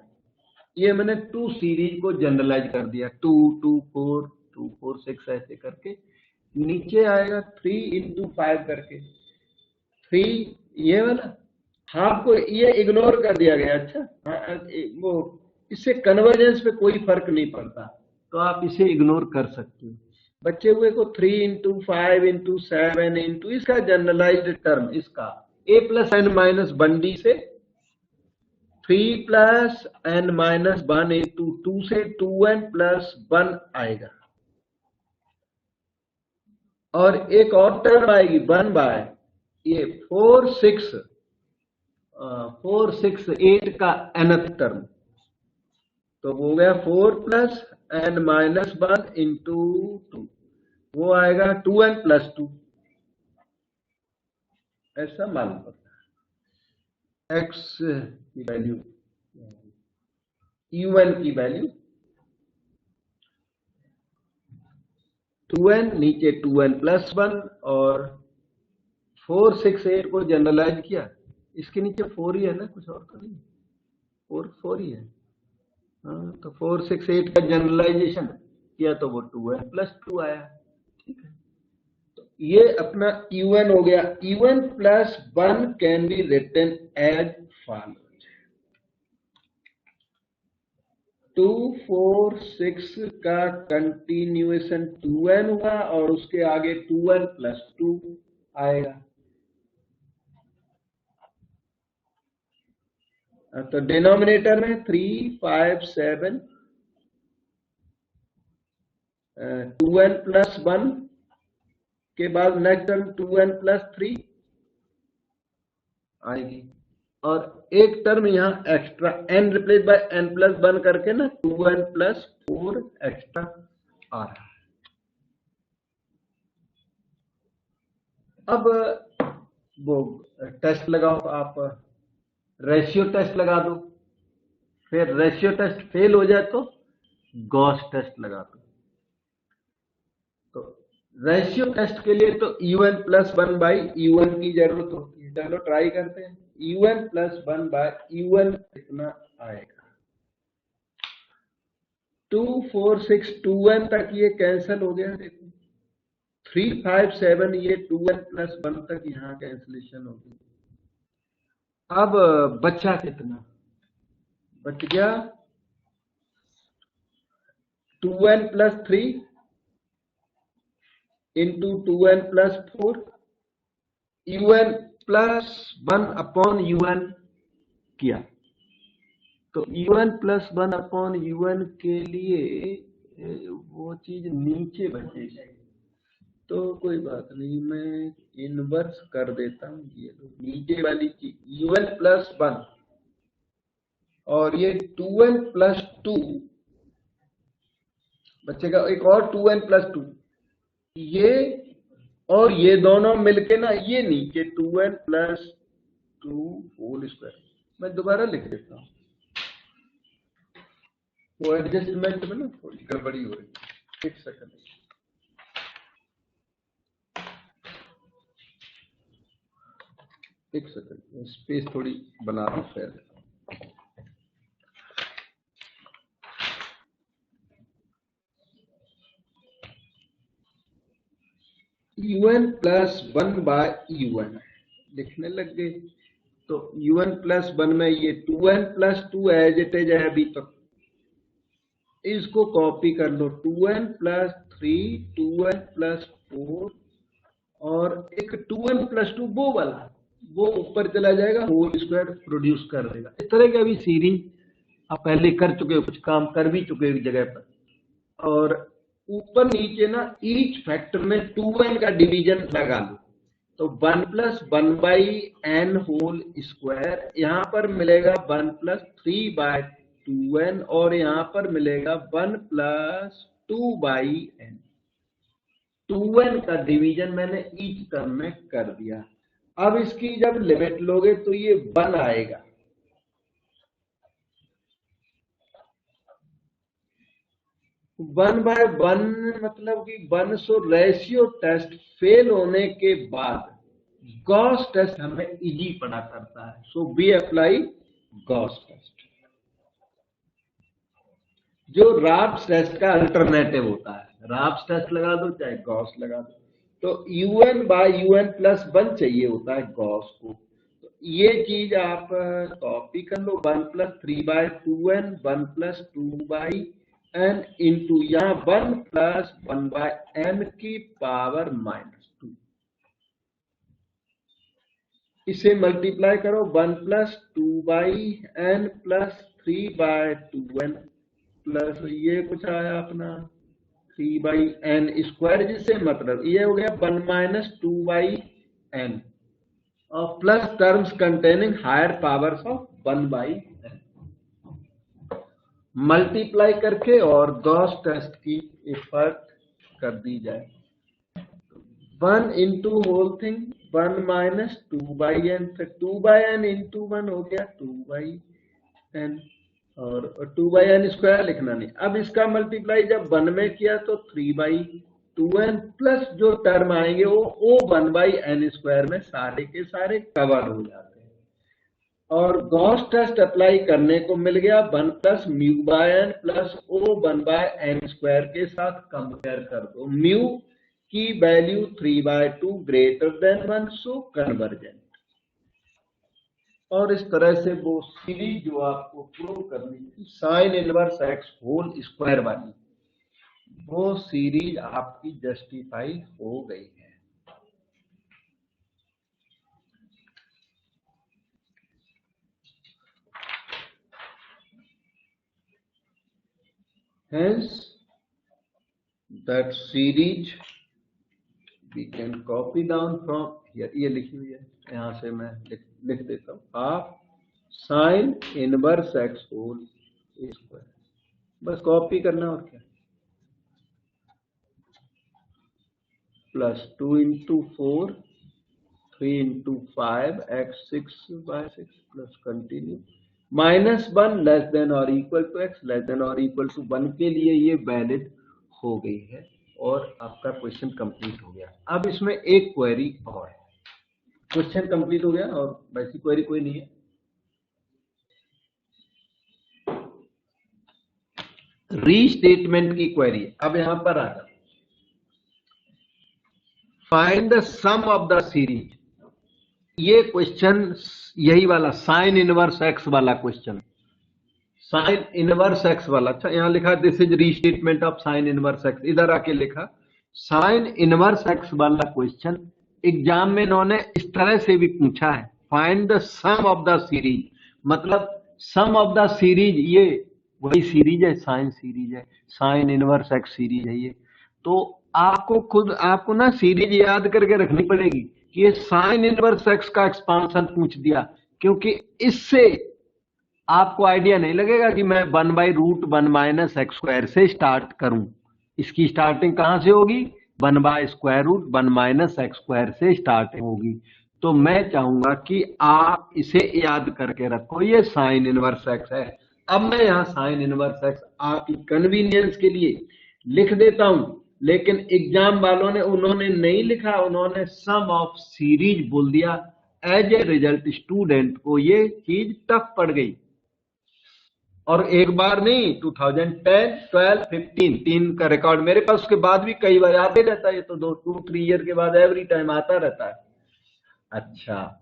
S1: ये मैंने 2 सीरीज को जनरलाइज कर दिया, 2 2 4 2 4 6 ऐसे करके। नीचे आएगा 3 इंटू 5 करके 3, ये वाला हाफ को ये इग्नोर कर दिया गया। अच्छा वो इससे कन्वर्जेंस पे कोई फर्क नहीं पड़ता, तो आप इसे इग्नोर कर सकते हो। बचे हुए को 3 इंटू 5 इंटू 7 इंटू इसका जनरलाइज्ड टर्म, इसका a plus n minus 1d से 3 प्लस एन माइनस 1 इंटू 2 से 2n प्लस 1 आएगा। और एक और टर्म आएगी 1 बाय ये 4 6 8 का nth टर्म, तो वो हो गया 4 प्लस एन माइनस 1 इंटू 2, वो आएगा 2n प्लस 2, ऐसा मालूम पड़ता है। x की वैल्यू un की वैल्यू 2n, नीचे 2n प्लस 1 और 4 6 8 को जनरलाइज किया, इसके नीचे 4 ही है ना, कुछ और तो नहीं, 4 ही है। हाँ, तो 4 6 8 का जनरलाइजेशन किया तो वो 2n प्लस 2 आया, ठीक है। तो ये अपना un हो गया। un plus 1 can be written as follows, 2 4 6 का कंटिन्यूएशन 2n हुआ और उसके आगे 2n प्लस 2 आएगा। तो डिनोमिनेटर में 3 5 7 2n प्लस 1 के बाद नेक्स्ट टर्म 2n प्लस 3 आएगी, और एक टर्म यहाँ extra n replace by n plus 1 करके ना 2n प्लस 4 एक्स्ट्रा आ रहा है। अब वो टेस्ट लगाओ आप, रेशियो टेस्ट लगा दो, फिर रेशियो टेस्ट फेल हो जाए तो गॉस टेस्ट लगा दो। तो रेशियो टेस्ट के लिए तो un प्लस 1 बाई un की जरूरत होती है। चलो ट्राई करते हैं, un प्लस 1 बाई un कितना आएगा। 2 4 6 2n तक ये कैंसिल हो गया, देखो 3 5 7 ये 2n प्लस 1 तक यहाँ कैंसिलेशन हो गई। अब बच्चा कितना बच गया, 2n plus 3 into 2n plus 4, un plus 1 upon un किया, तो un प्लस 1 अपॉन un के लिए वो चीज नीचे बचेगी, तो कोई बात नहीं, मैं इनवर्स कर देता हूँ। ये नीचे वाली चीज un प्लस 1 और ये 2n प्लस 2 बचेगा, एक और 2n प्लस 2, ये और ये दोनों मिलके ना ये नीचे 2n प्लस 2 होल स्क्वायर। मैं दोबारा लिख देता हूँ, वो एडजस्टमेंट में ना थोड़ी गड़बड़ी हो रही है, एक सेकंड। एक सेकंड स्पेस थोड़ी बना दूं फिर। un प्लस 1 बाय un लिखने लग गए, तो un प्लस 1 में ये 2n plus 2 as it is है अभी तक, इसको कॉपी कर लो, 2n प्लस 3 2n प्लस 4 और एक 2n प्लस 2 वो वाला, वो ऊपर चला जाएगा, होल स्क्वायर प्रोड्यूस कर देगा। इस तरह की अभी सीरीज आप पहले कर चुके हो, कुछ काम कर भी चुके हो एक जगह पर, और ऊपर नीचे ना ईच फैक्टर में 2n का डिवीजन लगा लो, तो 1 plus 1 by n whole square, यहाँ पर मिलेगा 1 प्लस 3 बाय 2n, और यहाँ पर मिलेगा 1 प्लस 2 बाई एन। 2n का डिवीजन मैंने ईच टर्म में कर दिया। अब इसकी जब लिमिट लोगे तो ये 1 आएगा। वन बाय वन मतलब कि 1, सो रेशियो टेस्ट फेल होने के बाद गॉस टेस्ट हमें इजी पड़ा करता है, so we apply Gauss test, जो राब्स टेस्ट का अल्टरनेटिव होता है। राब्स टेस्ट लगा दो चाहे गॉस लगा दो, तो un बाय un प्लस 1 चाहिए होता है गॉस को। तो ये चीज आप कॉपी कर लो, 1 plus 3 by 2n, 1 plus 2 by n into यहाँ 1 प्लस 1 बाय n की पावर -2, इसे मल्टीप्लाई करो 1 plus 2 by n plus 3 by 2n plus ये कुछ आया अपना 3 बाई n स्क्वायर, जिससे मतलब ये हो गया 1 माइनस 2 बाई n और plus terms containing higher powers of 1 by n, multiply करके और गॉस टेस्ट की इफेक्ट कर दी जाए। 1 into whole thing 1 minus 2 by n, फिर 2 बाई एन इंटू 1 हो गया 2 बाई एन, और 2 बाई एन स्क्वायर लिखना नहीं। अब इसका मल्टीप्लाई जब 1 में किया तो 3 बाई 2n प्लस जो टर्म आएंगे वो 1 बाई एन स्क्वायर में सारे के सारे कवर हो जाते हैं। और गॉस टेस्ट अप्लाई करने को मिल गया 1 plus mu by n plus O 1 by n square के साथ कंपेयर कर दो, म्यू की value 3/2 greater than 1, so convergent. और इस तरह से वो सीरीज जो आपको प्रूव करनी थी sine inverse x whole square वाली, वो सीरीज आपकी जस्टिफाई हो गई है। Hence, that series we can copy down from here, ये लिखी हुई है, यहां से मैं लिख देता हूं, half sine inverse x whole square, बस कॉपी करना और क्या, plus 2 into 4 3 into 5 x 6/6 plus continue -1 less than और equal to x less than और इक्वल टू 1 के लिए ये वैलिड हो गई है और आपका क्वेश्चन कंप्लीट हो गया। अब इसमें एक क्वेरी और है, क्वेश्चन कंप्लीट हो गया और वैसी क्वेरी कोई नहीं है। रीस्टेटमेंट की क्वेरी, अब यहां पर आ जाओ, find the sum of the series, ये क्वेश्चन यही वाला साइन इनवर्स एक्स वाला क्वेश्चन, साइन इनवर्स एक्स वाला। अच्छा यहां लिखा this is restatement of sine inverse x, इधर आके लिखा साइन इनवर्स एक्स वाला क्वेश्चन एग्जाम में इन्होंने इस तरह से भी पूछा है, find the sum of the series, मतलब सम ऑफ द सीरीज, ये वही सीरीज है, साइन सीरीज है, साइन इनवर्स एक्स सीरीज है ये। तो आपको ना सीरीज याद करके रखनी पड़ेगी कि ये साइन इनवर्स एक्स का एक्सपांशन पूछ दिया, क्योंकि इससे आपको आइडिया नहीं लगेगा कि मैं 1/√1 माइनस एक्स स्क्वायर से स्टार्ट करूं, इसकी स्टार्टिंग कहां से होगी, 1/√1 माइनस एक्स स्क्वायर से स्टार्टिंग होगी। तो मैं चाहूंगा कि आप इसे याद करके रखो, ये साइन इनवर्स एक्स है। अब मैं यहां साइन इनवर्स एक्स आपकी कन्वीनियंस के लिए लिख देता हूं, लेकिन एग्जाम वालों ने उन्होंने नहीं लिखा, उन्होंने सम ऑफ सीरीज बोल दिया। एज ए रिजल्ट स्टूडेंट को ये चीज टफ पड़ गई, और एक बार नहीं 2010, 12, 15 3 का रिकॉर्ड मेरे पास, उसके बाद भी कई बार आते रहता है, ये तो 2-3 ईयर के बाद एवरी टाइम आता रहता है। अच्छा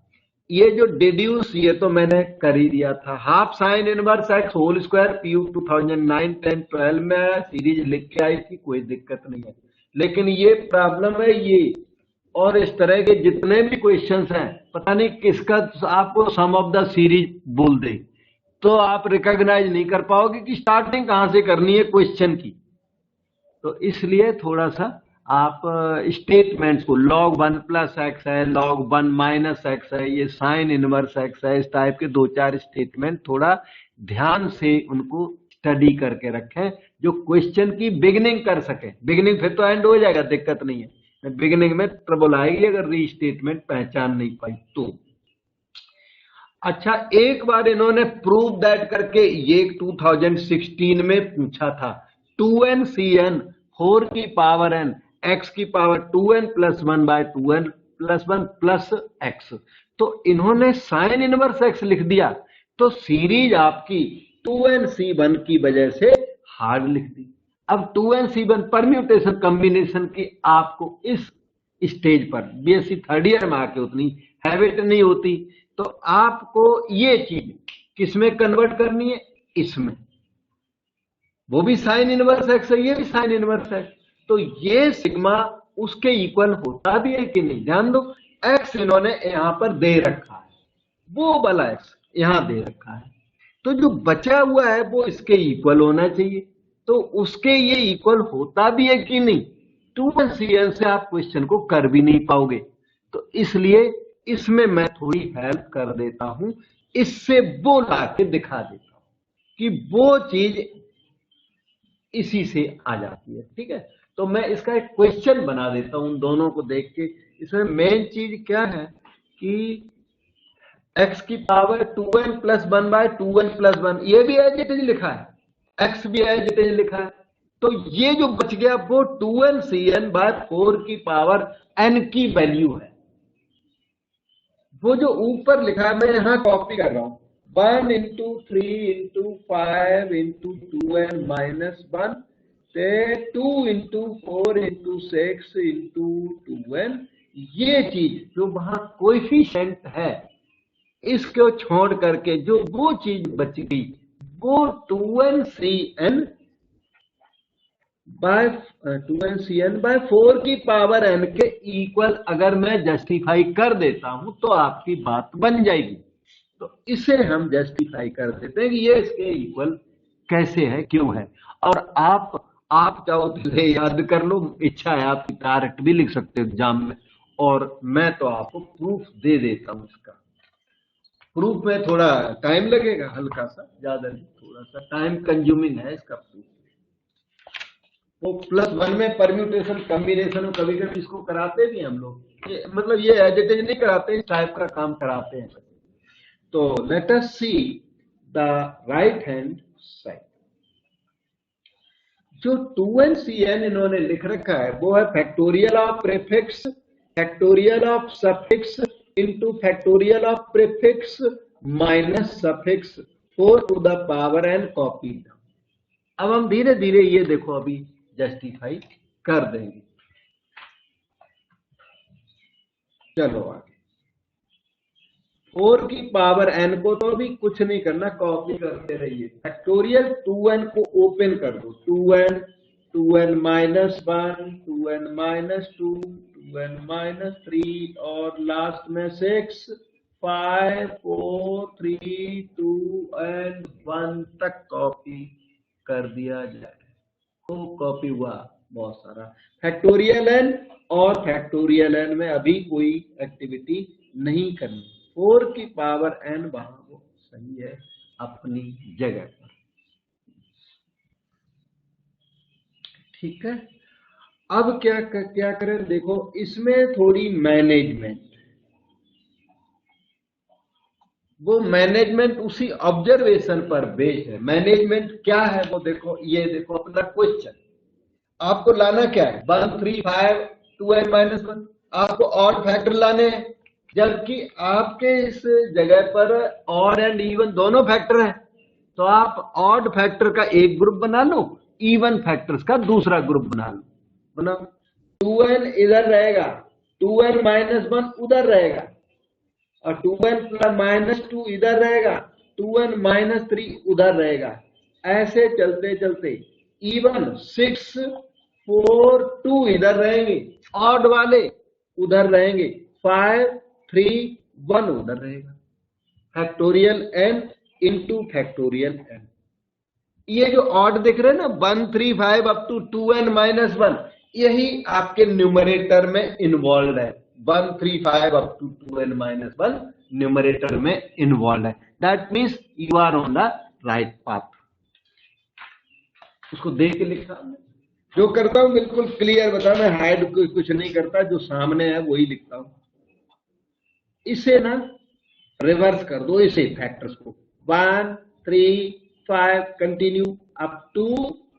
S1: ये जो डिड्यूस, ये तो मैंने कर ही दिया था, half sine inverse x whole square PU 2009, 10, 12 में सीरीज लिख के आई थी, कोई दिक्कत नहीं है। लेकिन ये प्रॉब्लम है ये, और इस तरह के जितने भी क्वेश्चंस हैं, पता नहीं किसका आपको सम ऑफ द सीरीज बोल दे, तो आप रिकॉग्नाइज नहीं कर पाओगे कि स्टार्टिंग कहां से करनी है क्वेश्चन की। तो इसलिए थोड़ा सा आप स्टेटमेंट्स को log 1 प्लस एक्स है, log 1 माइनस एक्स है, ये साइन इनवर्स एक्स है, इस टाइप के 2-4 स्टेटमेंट थोड़ा ध्यान से उनको स्टडी करके रखें, जो क्वेश्चन की बिगिनिंग कर सके। बिगिनिंग फिर तो एंड हो जाएगा, दिक्कत नहीं है, बिगिनिंग में ट्रबल आएगी अगर रीस्टेटमेंट पहचान नहीं पाई तो। अच्छा, एक बार इन्होंने प्रूव दैट करके ये 2016 में पूछा था, 2n cn 4 की पावर n x की पावर 2n plus 1 by 2n plus 1 plus x, तो इन्होंने साइन इनवर्स x लिख दिया, तो सीरीज आपकी 2n c1 की वजह से हार्ड लिख दी। अब 2n c1 परम्यूटेशन कॉम्बिनेशन की आपको इस स्टेज पर बीएससी थर्ड ईयर में आके उतनी हैबिट नहीं होती, तो आपको ये चीज किसमें कन्वर्ट करनी है, इसमें। वो भी साइन इनवर्स एक्स है, ये भी साइन इनवर्स है, तो ये सिग्मा उसके इक्वल होता भी है कि नहीं। ध्यान दो, एक्स इन्होंने यहां पर दे रखा है, वो वाला एक्स यहां दे रखा है, तो जो बचा हुआ है वो इसके इक्वल होना चाहिए, तो उसके ये इक्वल होता भी है कि नहीं। 2n cn से आप क्वेश्चन को कर भी नहीं पाओगे, तो इसलिए इसमें मैं थोड़ी हेल्प कर देता हूं, इससे वो ला के दिखा देता हूं कि वो चीज इसी से आ जाती है। ठीक है, तो मैं इसका एक क्वेश्चन बना देता हूं दोनों को देख के। इसमें मेन चीज क्या है कि x की पावर 2n plus 1 by 2n plus 1, ये भी एज इट इज लिखा है, x भी एज इट इज लिखा है, तो ये जो बच गया वो 2n cn बाय 4 की पावर n की वैल्यू है। वो जो ऊपर लिखा है मैं यहां कॉपी कर रहा हूं, 1 into 3 into 5 into 2n minus 1 से 2 इंटू 4 इंटू 6 इंटू 2n, ये चीज जो वहां कोएफिशिएंट है इसको छोड़ करके जो वो चीज बच गई वो 2n cn बाय 4 की पावर n के इक्वल अगर मैं जस्टिफाई कर देता हूं तो आपकी बात बन जाएगी। तो इसे हम जस्टिफाई कर देते हैं कि ये इसके इक्वल कैसे है, क्यों है। और आप चाहो तो याद कर लो, इच्छा है आपकी डायरेक्ट भी लिख सकते हो एग्जाम में, और मैं तो आपको प्रूफ दे देता हूं। इसका प्रूफ में थोड़ा टाइम लगेगा, हल्का सा, ज्यादा नहीं, थोड़ा सा टाइम कंज्यूमिंग है इसका प्रूफ। वो प्लस 1 में परम्यूटेशन कॉम्बिनेशन कभी कभी इसको कराते भी हम लोग, मतलब ये एज इट इज नहीं कराते, इस टाइप का काम कराते हैं। तो let us see the right hand side. जो 2n cn इन्होंने लिख रखा है वो है factorial of prefix, factorial of suffix into factorial of prefix minus suffix 4 to the power n copy. अब हम धीरे धीरे ये देखो अभी जस्टिफाई कर देंगे। चलो आगे, 4 की पावर n को तो अभी कुछ नहीं करना, कॉपी करते रहिए। फैक्टोरियल 2n को ओपन कर दो, 2n minus 1, 2n minus 2, 2n minus 3 और लास्ट में 6, 5, 4, 3, 2 एंड 1 तक कॉपी कर दिया जाए। तो कॉपी हुआ बहुत सारा फैक्टोरियल n, और फैक्टोरियल n में अभी कोई एक्टिविटी नहीं करनी। 4 की पावर n वहां वो सही है अपनी जगह पर। ठीक है, अब क्या करें, देखो इसमें थोड़ी मैनेजमेंट, वो मैनेजमेंट उसी ऑब्जर्वेशन पर बेस्ड है। मैनेजमेंट क्या है वो देखो, ये देखो अपना क्वेश्चन, आपको लाना क्या है, 1 3 5 2n माइनस 1, आपको ऑड फैक्टर लाने हैं, जबकि आपके इस जगह पर ऑड एंड इवन दोनों फैक्टर हैं, तो आप ऑड फैक्टर का एक ग्रुप बना लो, इवन फैक्टर्स का दूसरा ग्रुप बना लो। बनाओ, 2n इधर रहेगा, 2n माइनस 1 उधर रहेगा, और 2n प्लस माइनस 2 इधर रहेगा, 2n माइनस 3 उधर रहेगा। ऐसे चलते चलते इवन 6 4 2 इधर रहेंगे, ऑड वाले उधर रहेंगे, 5 3 1 उधर रहेगा। Factorial n into factorial n, ये जो ऑड दिख रहे हैं ना 1 3 5 अप टू 2n-1, यही आपके न्यूमरेटर में इन्वॉल्व है। 1 3 5 अप टू 2n-1 न्यूमरेटर में इन्वॉल्व है। That means you are on the right path. उसको देख के लिखा, जो करता हूं बिल्कुल क्लियर बता, मैं हाइड कुछ नहीं करता, जो सामने है वही लिखता हूं। इसे ना रिवर्स कर दो, इसे फैक्टर्स को 1 3 5 continue up to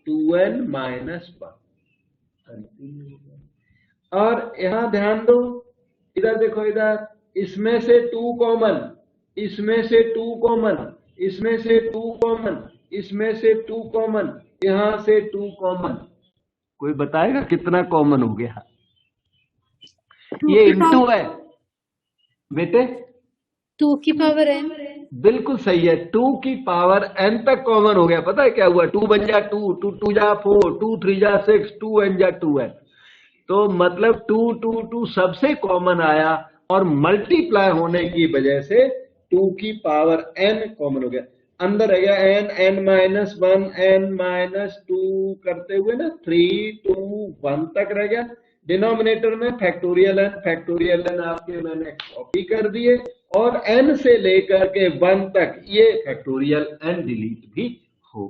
S1: 2n-1 continue. और यहां ध्यान दो, इधर देखो, इधर इसमें से 2 कॉमन, इसमें से 2 कॉमन, इसमें से 2 कॉमन, इसमें से 2 कॉमन, यहां से 2 कॉमन। कोई बताएगा कितना कॉमन हो गया? ये इंटू है बेटे,
S2: 2 की पावर n।
S1: बिल्कुल सही है, 2 की पावर n तक कॉमन हो गया। पता है क्या हुआ? 2 बन जा 2, 2 2 जा 4, 2 3 जा 6, 2 n जा 2n। तो मतलब 2 2 2 सबसे कॉमन आया, और मल्टीप्लाई होने की वजह से 2 की पावर n कॉमन हो गया। अंदर रह गया n-1 n-2 करते हुए ना 3 2 1 तक रह गया। डिनोमिनेटर में फैक्टोरियल n आपके मैंने कॉपी कर दिए, और n से लेकर के 1 तक ये फैक्टोरियल n डिलीट भी हो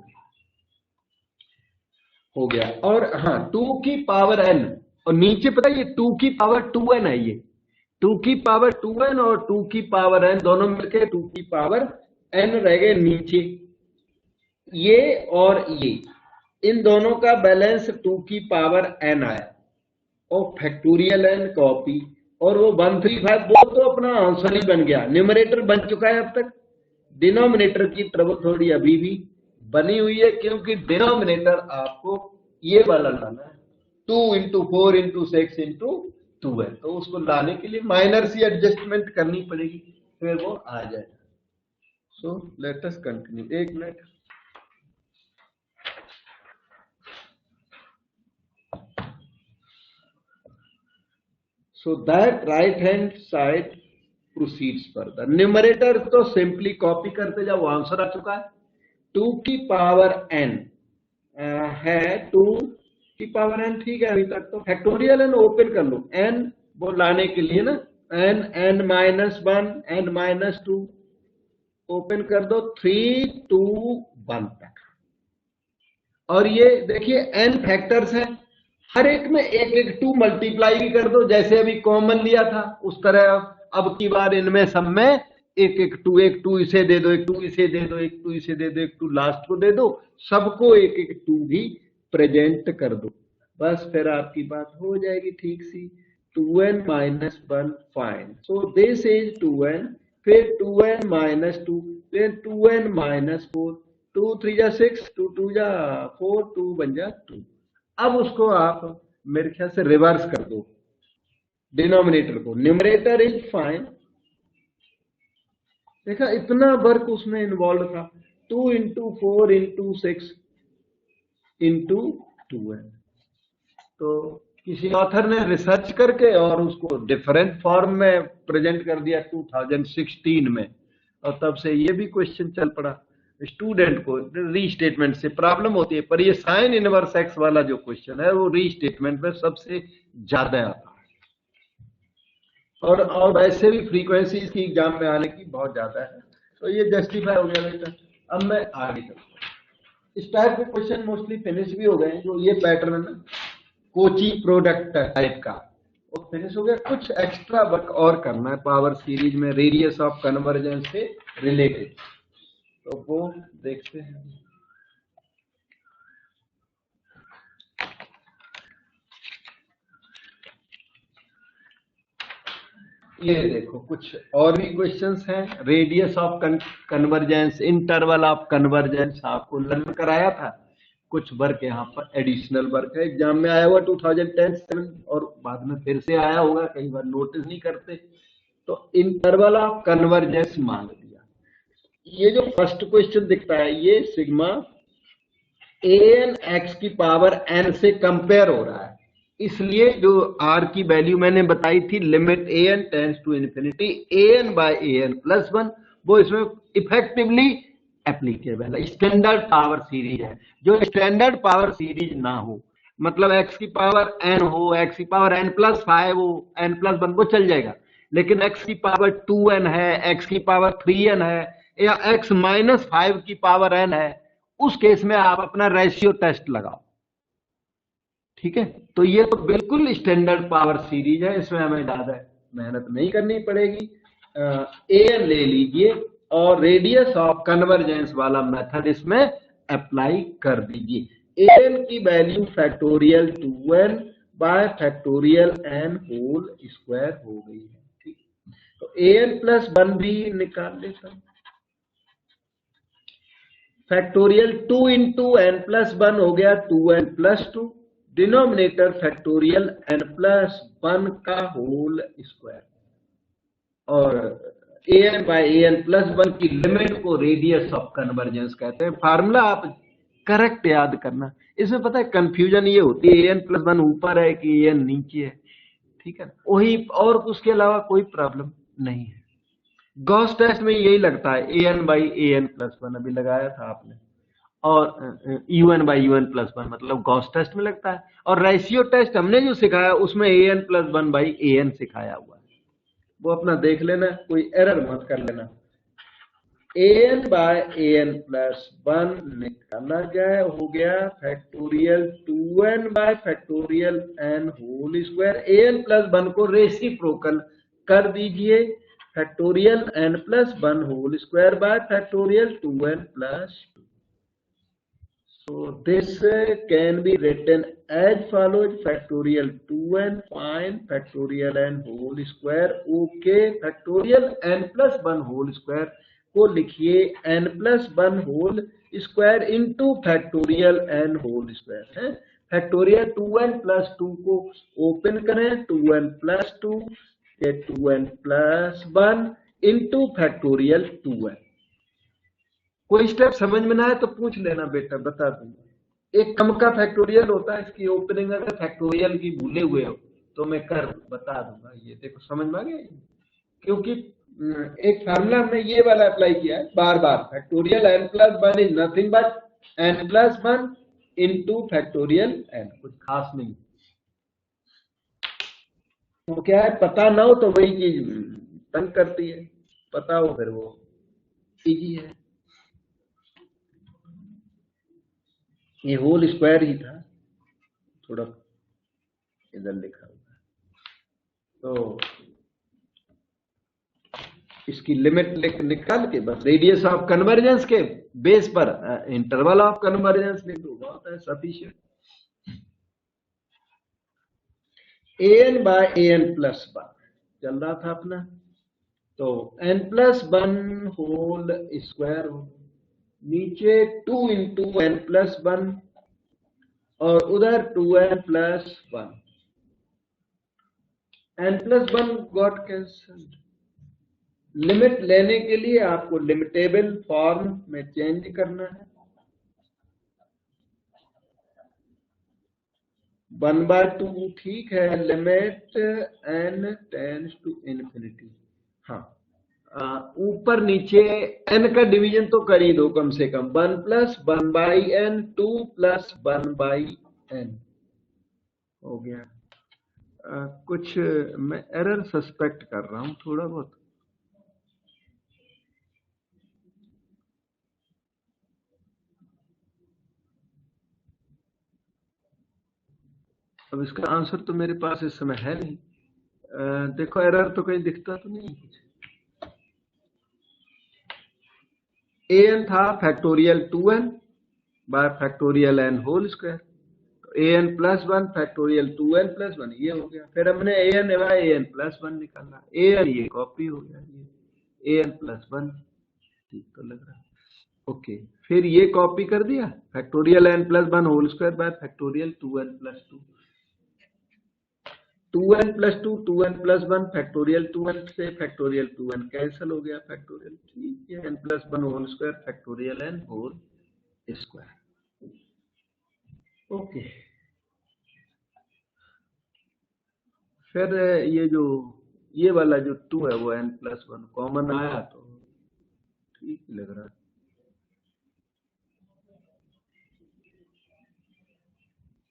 S1: गया। और हाँ, 2 की पावर n, और नीचे पता है ये 2 की पावर 2n है, ये 2 की पावर 2n और 2 की पावर n दोनों मिलकर 2 की पावर n रह गए नीचे। ये और ये, इन दोनों का बैलेंस 2 की पावर n आया, और फैक्टोरियल n कॉपी, और वो 135 वो तो अपना आंसर ही बन गया, न्यूमरेटर बन चुका है अब तक। डिनोमिनेटर की ट्रबल थोड़ी अभी भी बनी हुई है, क्योंकि डिनोमिनेटर आपको ये वाला लाना है, 2 × 4 × 6 × 2 है, तो उसको लाने के लिए माइनर सी एडजस्टमेंट करनी पड़ेगी, फिर वो आ जाएगा। So let us continue. 1 minute. So that right hand side proceeds further. Numerator तो सिंपली कॉपी करते जाओ, आंसर आ चुका है। 2 की पावर n है, 2 की पावर n, ठीक है अभी तक। तो फैक्टोरियल n ओपन कर लो, n वो लाने के लिए ना, n-1 n-2 ओपन कर दो, 3 2 1 तक। और ये देखिए n फैक्टर्स हैं, हर एक में एक एक 2 मल्टीप्लाई भी कर दो, जैसे अभी कॉमन लिया था उस तरह। अब की बार इनमें सब में एक एक 2 इसे दे दो, एक 2 इसे दे दो, एक 2 इसे दे दो, एक 2 लास्ट को दे दो, सबको एक एक 2 भी प्रेजेंट कर दो, बस फिर आपकी बात हो जाएगी ठीक सी। 2n-1 find, so this is 2n, फिर 2n-2, फिर 2n-4, 2 3 जा 6, 2 2 जा 4, 2 बन जा 2। अब उसको आप मेरे ख्याल से रिवर्स कर दो, डिनोमिनेटर को, न्यूमरेटर इज फाइन। देखा इतना वर्क उसमें इन्वॉल्व था, 2 × 4 × 6 × 2n। तो किसी ऑथर ने रिसर्च करके और उसको डिफरेंट फॉर्म में प्रेजेंट कर दिया 2016 में, और तब से ये भी क्वेश्चन चल पड़ा। स्टूडेंट को रीस्टेटमेंट से प्रॉब्लम होती है, पर ये साइन इनवर्स एक्स वाला जो क्वेश्चन है वो रीस्टेटमेंट में सबसे ज्यादा आता है, और वैसे भी फ्रीक्वेंसी इसकी एग्जाम में आने की बहुत ज्यादा है, तो ये जस्टिफाई हो गया बेटा। अब मैं आगे चलता हूँ। इस टाइप के क्वेश्चन मोस्टली फिनिश भी हो गए हैं, जो ये पैटर्न है ना कोची प्रोडक्ट टाइप का, वो फिनिश हो गया। कुछ एक्स्ट्रा वर्क और करना है पावर सीरीज में रेडियस ऑफ कन्वर्जेंस से रिलेटेड, तो वो देखते हैं। ये देखो कुछ और भी क्वेश्चंस हैं। Radius of convergence, interval of convergence आपको लर्न कराया था। कुछ वर्क यहाँ पर एडिशनल वर्क है, एग्जाम में आया हुआ 2010 और बाद में फिर से आया होगा, कई बार नोटिस नहीं करते। तो इंटरवल ऑफ कन्वर्जेंस मांग दिया। ये जो फर्स्ट क्वेश्चन दिखता है ये सिग्मा an x की पावर n से कंपेयर हो रहा है, इसलिए जो r की वैल्यू मैंने बताई थी limit an tends to infinity an/an + 1, वो इसमें इफेक्टिवली एप्लीकेबल है, स्टैंडर्ड पावर सीरीज है। जो स्टैंडर्ड पावर सीरीज ना हो, मतलब एक्स की पावर एन हो, एक्स की पावर एन प्लस 5 हो, एन प्लस 1 वो चल जाएगा, लेकिन एक्स की पावर 2n है, एक्स की पावर 3n है, या एक्स माइनस 5 की पावर n है, उस केस में आप अपना रेशियो टेस्ट लगाओ। ठीक है, तो ये तो बिल्कुल स्टैंडर्ड पावर सीरीज है, इसमें हमें ज्यादा मेहनत नहीं करनी पड़ेगी। एन ले लीजिए और रेडियस ऑफ कन्वर्जेंस वाला मेथड इसमें अप्लाई कर दीजिए। एन की वैल्यू factorial 2n by factorial n whole square हो गई है। ठीक, तो एन प्लस 1 भी निकाल लेता हूं। फैक्टोरियल 2 इंटू एन प्लस 1 हो गया 2n plus 2, denominator factorial n plus 1 का होल स्क्वायर, और an बाई an प्लस 1 की लिमिट को रेडियस ऑफ कन्वर्जेंस कहते हैं। फार्मूला आप करेक्ट याद करना। इसमें पता है कंफ्यूजन ये होती है an प्लस 1 ऊपर है कि an नीचे है, ठीक है, वही, और उसके अलावा कोई प्रॉब्लम नहीं है। गॉस टेस्ट में यही लगता है, an बाई an प्लस 1 अभी लगाया था आपने, और un बाई un प्लस 1 मतलब गॉस टेस्ट में लगता है, और रेशियो टेस्ट हमने जो सिखाया उसमें an प्लस 1 बाई an सिखाया हुआ है, वो अपना देख लेना, कोई एरर मत कर लेना। an बाय an प्लस 1 निकाला जाए हो गया factorial 2n by factorial n whole square. an plus 1 को रेसिप्रोकल कर दीजिए, factorial n plus 1 whole square by factorial 2n plus 2। So this can be written as follows: factorial 2n find factorial n whole square, okay, factorial n plus 1 whole square को लिखिए n plus 1 whole square into factorial n whole square है। Factorial 2n plus 2 को open करें, 2n plus 2 ये 2n plus 1 into factorial 2n। कोई step समझ में ना आए तो पूछ लेना बेटा, बता दूंगा। एक कम का फैक्टोरियल होता है, इसकी ओपनिंग अगर फैक्टोरियल की भूले हुए हो तो मैं कर बता दूंगा। ये देखो समझ में आ गया, क्योंकि एक फार्मूला हमने ये वाला अप्लाई किया है बार बार, factorial n plus 1 is nothing but n plus 1 into factorial n, कुछ खास नहीं। तो क्या है, पता ना हो तो वही चीज तंग करती है, पता हो फिर वो इजी है। ये होल स्क्वायर ही था, थोड़ा इधर लिखा हुआ, तो इसकी लिमिट निकाल के बस रेडियस ऑफ कन्वर्जेंस के बेस पर इंटरवल ऑफ कन्वर्जेंस लिख दो, बहुत है, sufficient. an by an plus 1 चल रहा था अपना, तो n प्लस 1 होल स्क्वायर हो, नीचे 2 इंटू n प्लस 1 और उधर 2n plus 1, n plus 1 got cancelled. Limit लेने के लिए आपको लिमिटेबल फॉर्म में चेंज करना है। 1/2 ठीक है, limit n tends to infinity. हाँ, ऊपर नीचे n का डिवीजन तो कर ही दो कम से कम, 1 plus 1 by n, 2 plus 1 by n हो गया। कुछ मैं एरर सस्पेक्ट कर रहा हूं थोड़ा बहुत, अब इसका आंसर तो मेरे पास इस समय है नहीं। देखो एरर तो कहीं दिखता तो नहीं कुछ। an था factorial 2n by factorial n whole square, तो an plus 1 factorial 2n plus 1 ये हो गया। फिर हमने an बाय an प्लस 1 निकाला, an ये कॉपी हो गया, ये an प्लस 1 ठीक तो लग रहा है, ओके। फिर ये कॉपी कर दिया, factorial n plus 1 whole square by factorial 2n plus 2, 2n plus 2, 2n plus 1 factorial 2n से फैक्टोरियल 2n कैंसिल हो गया, फैक्टोरियल ठीक है, n plus 1 whole square factorial n whole square, okay. फिर ये वाला जो 2 है वो n प्लस 1 कॉमन आया तो ठीक लग रहा है।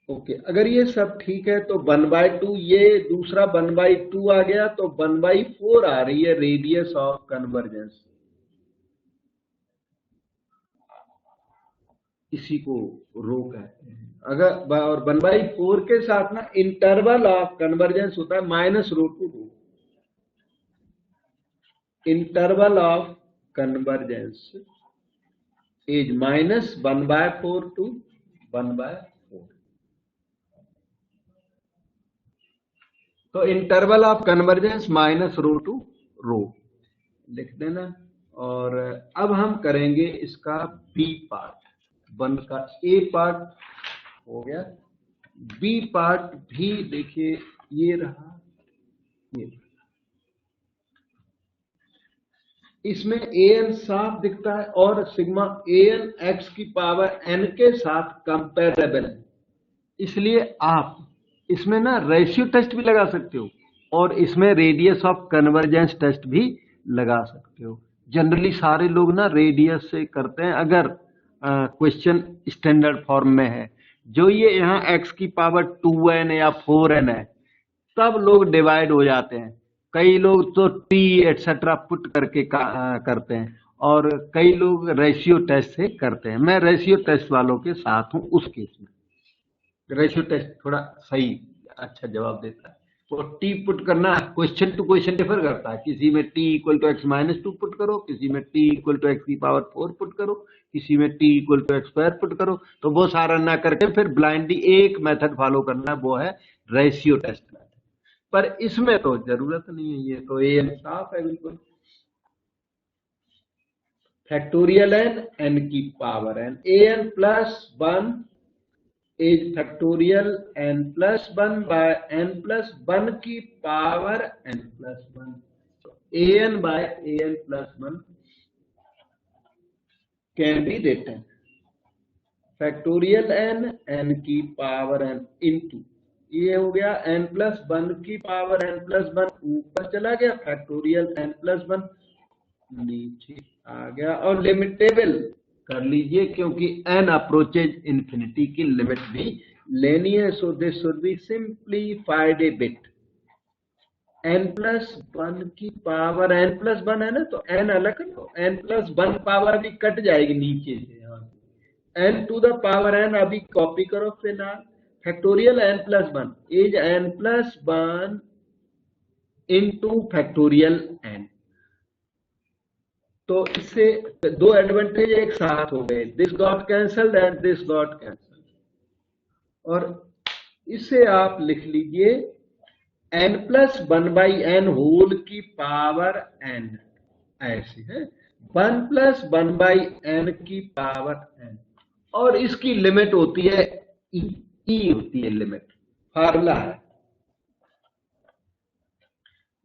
S1: ओके, अगर ये सब ठीक है तो 1/2, ये दूसरा 1/2 आ गया, तो 1/4 आ रही है रेडियस ऑफ कन्वर्जेंस। इसी को रो कहते हैं। अगर और 1/4 के साथ ना इंटरवल ऑफ कन्वर्जेंस होता है -ρ2 interval of convergence is -1/4 to 1/4। तो इंटरवल ऑफ कन्वर्जेंस -ρ2 लिख देना। और अब हम करेंगे इसका बी पार्ट। 1 का ए पार्ट हो गया, बी पार्ट भी देखिए ये रहा, ये इसमें an साफ दिखता है और सिग्मा an x की पावर n के साथ कंपेरेबल है, इसलिए आप इसमें ना रेशियो टेस्ट भी लगा सकते हो और इसमें रेडियस ऑफ कन्वर्जेंस टेस्ट भी लगा सकते हो। जनरली सारे लोग ना रेडियस से करते हैं अगर क्वेश्चन स्टैंडर्ड फॉर्म में है। जो ये यहाँ x की पावर 2n या 4n है, सब लोग डिवाइड हो जाते हैं। कई लोग तो t एटसेट्रा पुट करके करते हैं और कई लोग रेशियो टेस्ट से करते हैं। मैं रेशियो टेस्ट वालों के साथ हूं। उस केस में रेशियो टेस्ट थोड़ा सही अच्छा जवाब देता है। तो टी पुट करना क्वेश्चन टू क्वेश्चन डिफर करता है। किसी में t = x-2 पुट करो, किसी में t = x की पावर 4 पुट करो, किसी में t = x² पुट करो। तो वो सारा ना करके फिर ब्लाइंडली एक मेथड फॉलो करना, वो है रेशियो टेस्ट मेथड। पर इसमें तो जरूरत नहीं है, ये तो an साफ है बिल्कुल। फैक्टोरियल n की power n, an plus 1 is factorial n+1 by n+1 की power n+1। So an by an+1 can be written factorial n की पावर n into, ये हो गया n+1 की पावर n+1 ऊपर चला गया, फैक्टोरियल n+1 नीचे आ गया। और लिमिटेबल कर लीजिए क्योंकि n अप्रोचेज इन्फिनिटी की लिमिट भी लेनी है। So this should be simplified A bit. n+1 की पावर n+1 है ना, तो n अलग कर लो, n+1 पावर भी कट जाएगी नीचे से, यहाँ n to the power n अभी कॉपी करो फिलहाल। Factorial n+1 is n+1 into factorial n। तो इससे दो एडवांटेज एक साथ हो गए, this got cancelled and this got cancelled. और इससे आप लिख लीजिए n+1/n होल की पावर n, ऐसे है 1+1/n की पावर n। और इसकी लिमिट होती है e होती है लिमिट, फार्मूला है।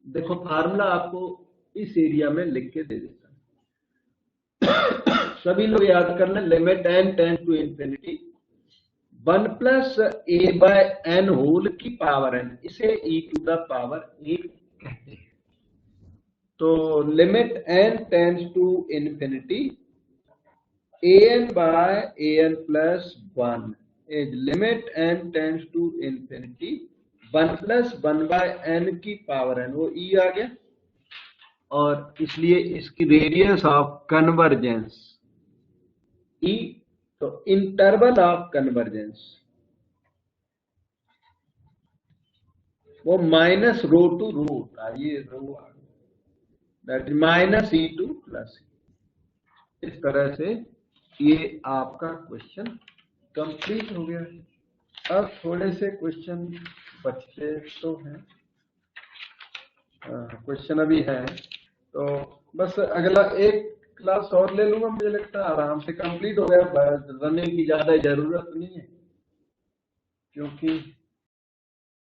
S1: देखो फार्मूला आपको इस एरिया में लिख के दे देता है, सभी लोग याद कर लें। Limit n tends to infinity 1+a/n whole की पावर n, इसे e टू द पावर 8 कहते हैं। तो limit n tends to infinity an/an+1 is limit n tends to infinity 1+1/n की पावर n, वो e आ गया। और इसलिए इसकी रेडियस ऑफ कन्वर्जेंस e, तो इंटरवल ऑफ कन्वर्जेंस वो -ρ2 होता है, ये रो आ गया, दैट इज -e2 + e। इस तरह से ये आपका क्वेश्चन कंप्लीट हो गया। अब थोड़े से क्वेश्चन बचते तो हैं, क्वेश्चन अभी है, तो बस अगला एक क्लास और ले लूंगा, मुझे लगता है आराम से कंप्लीट हो गया। रनिंग की ज्यादा जरूरत नहीं है क्योंकि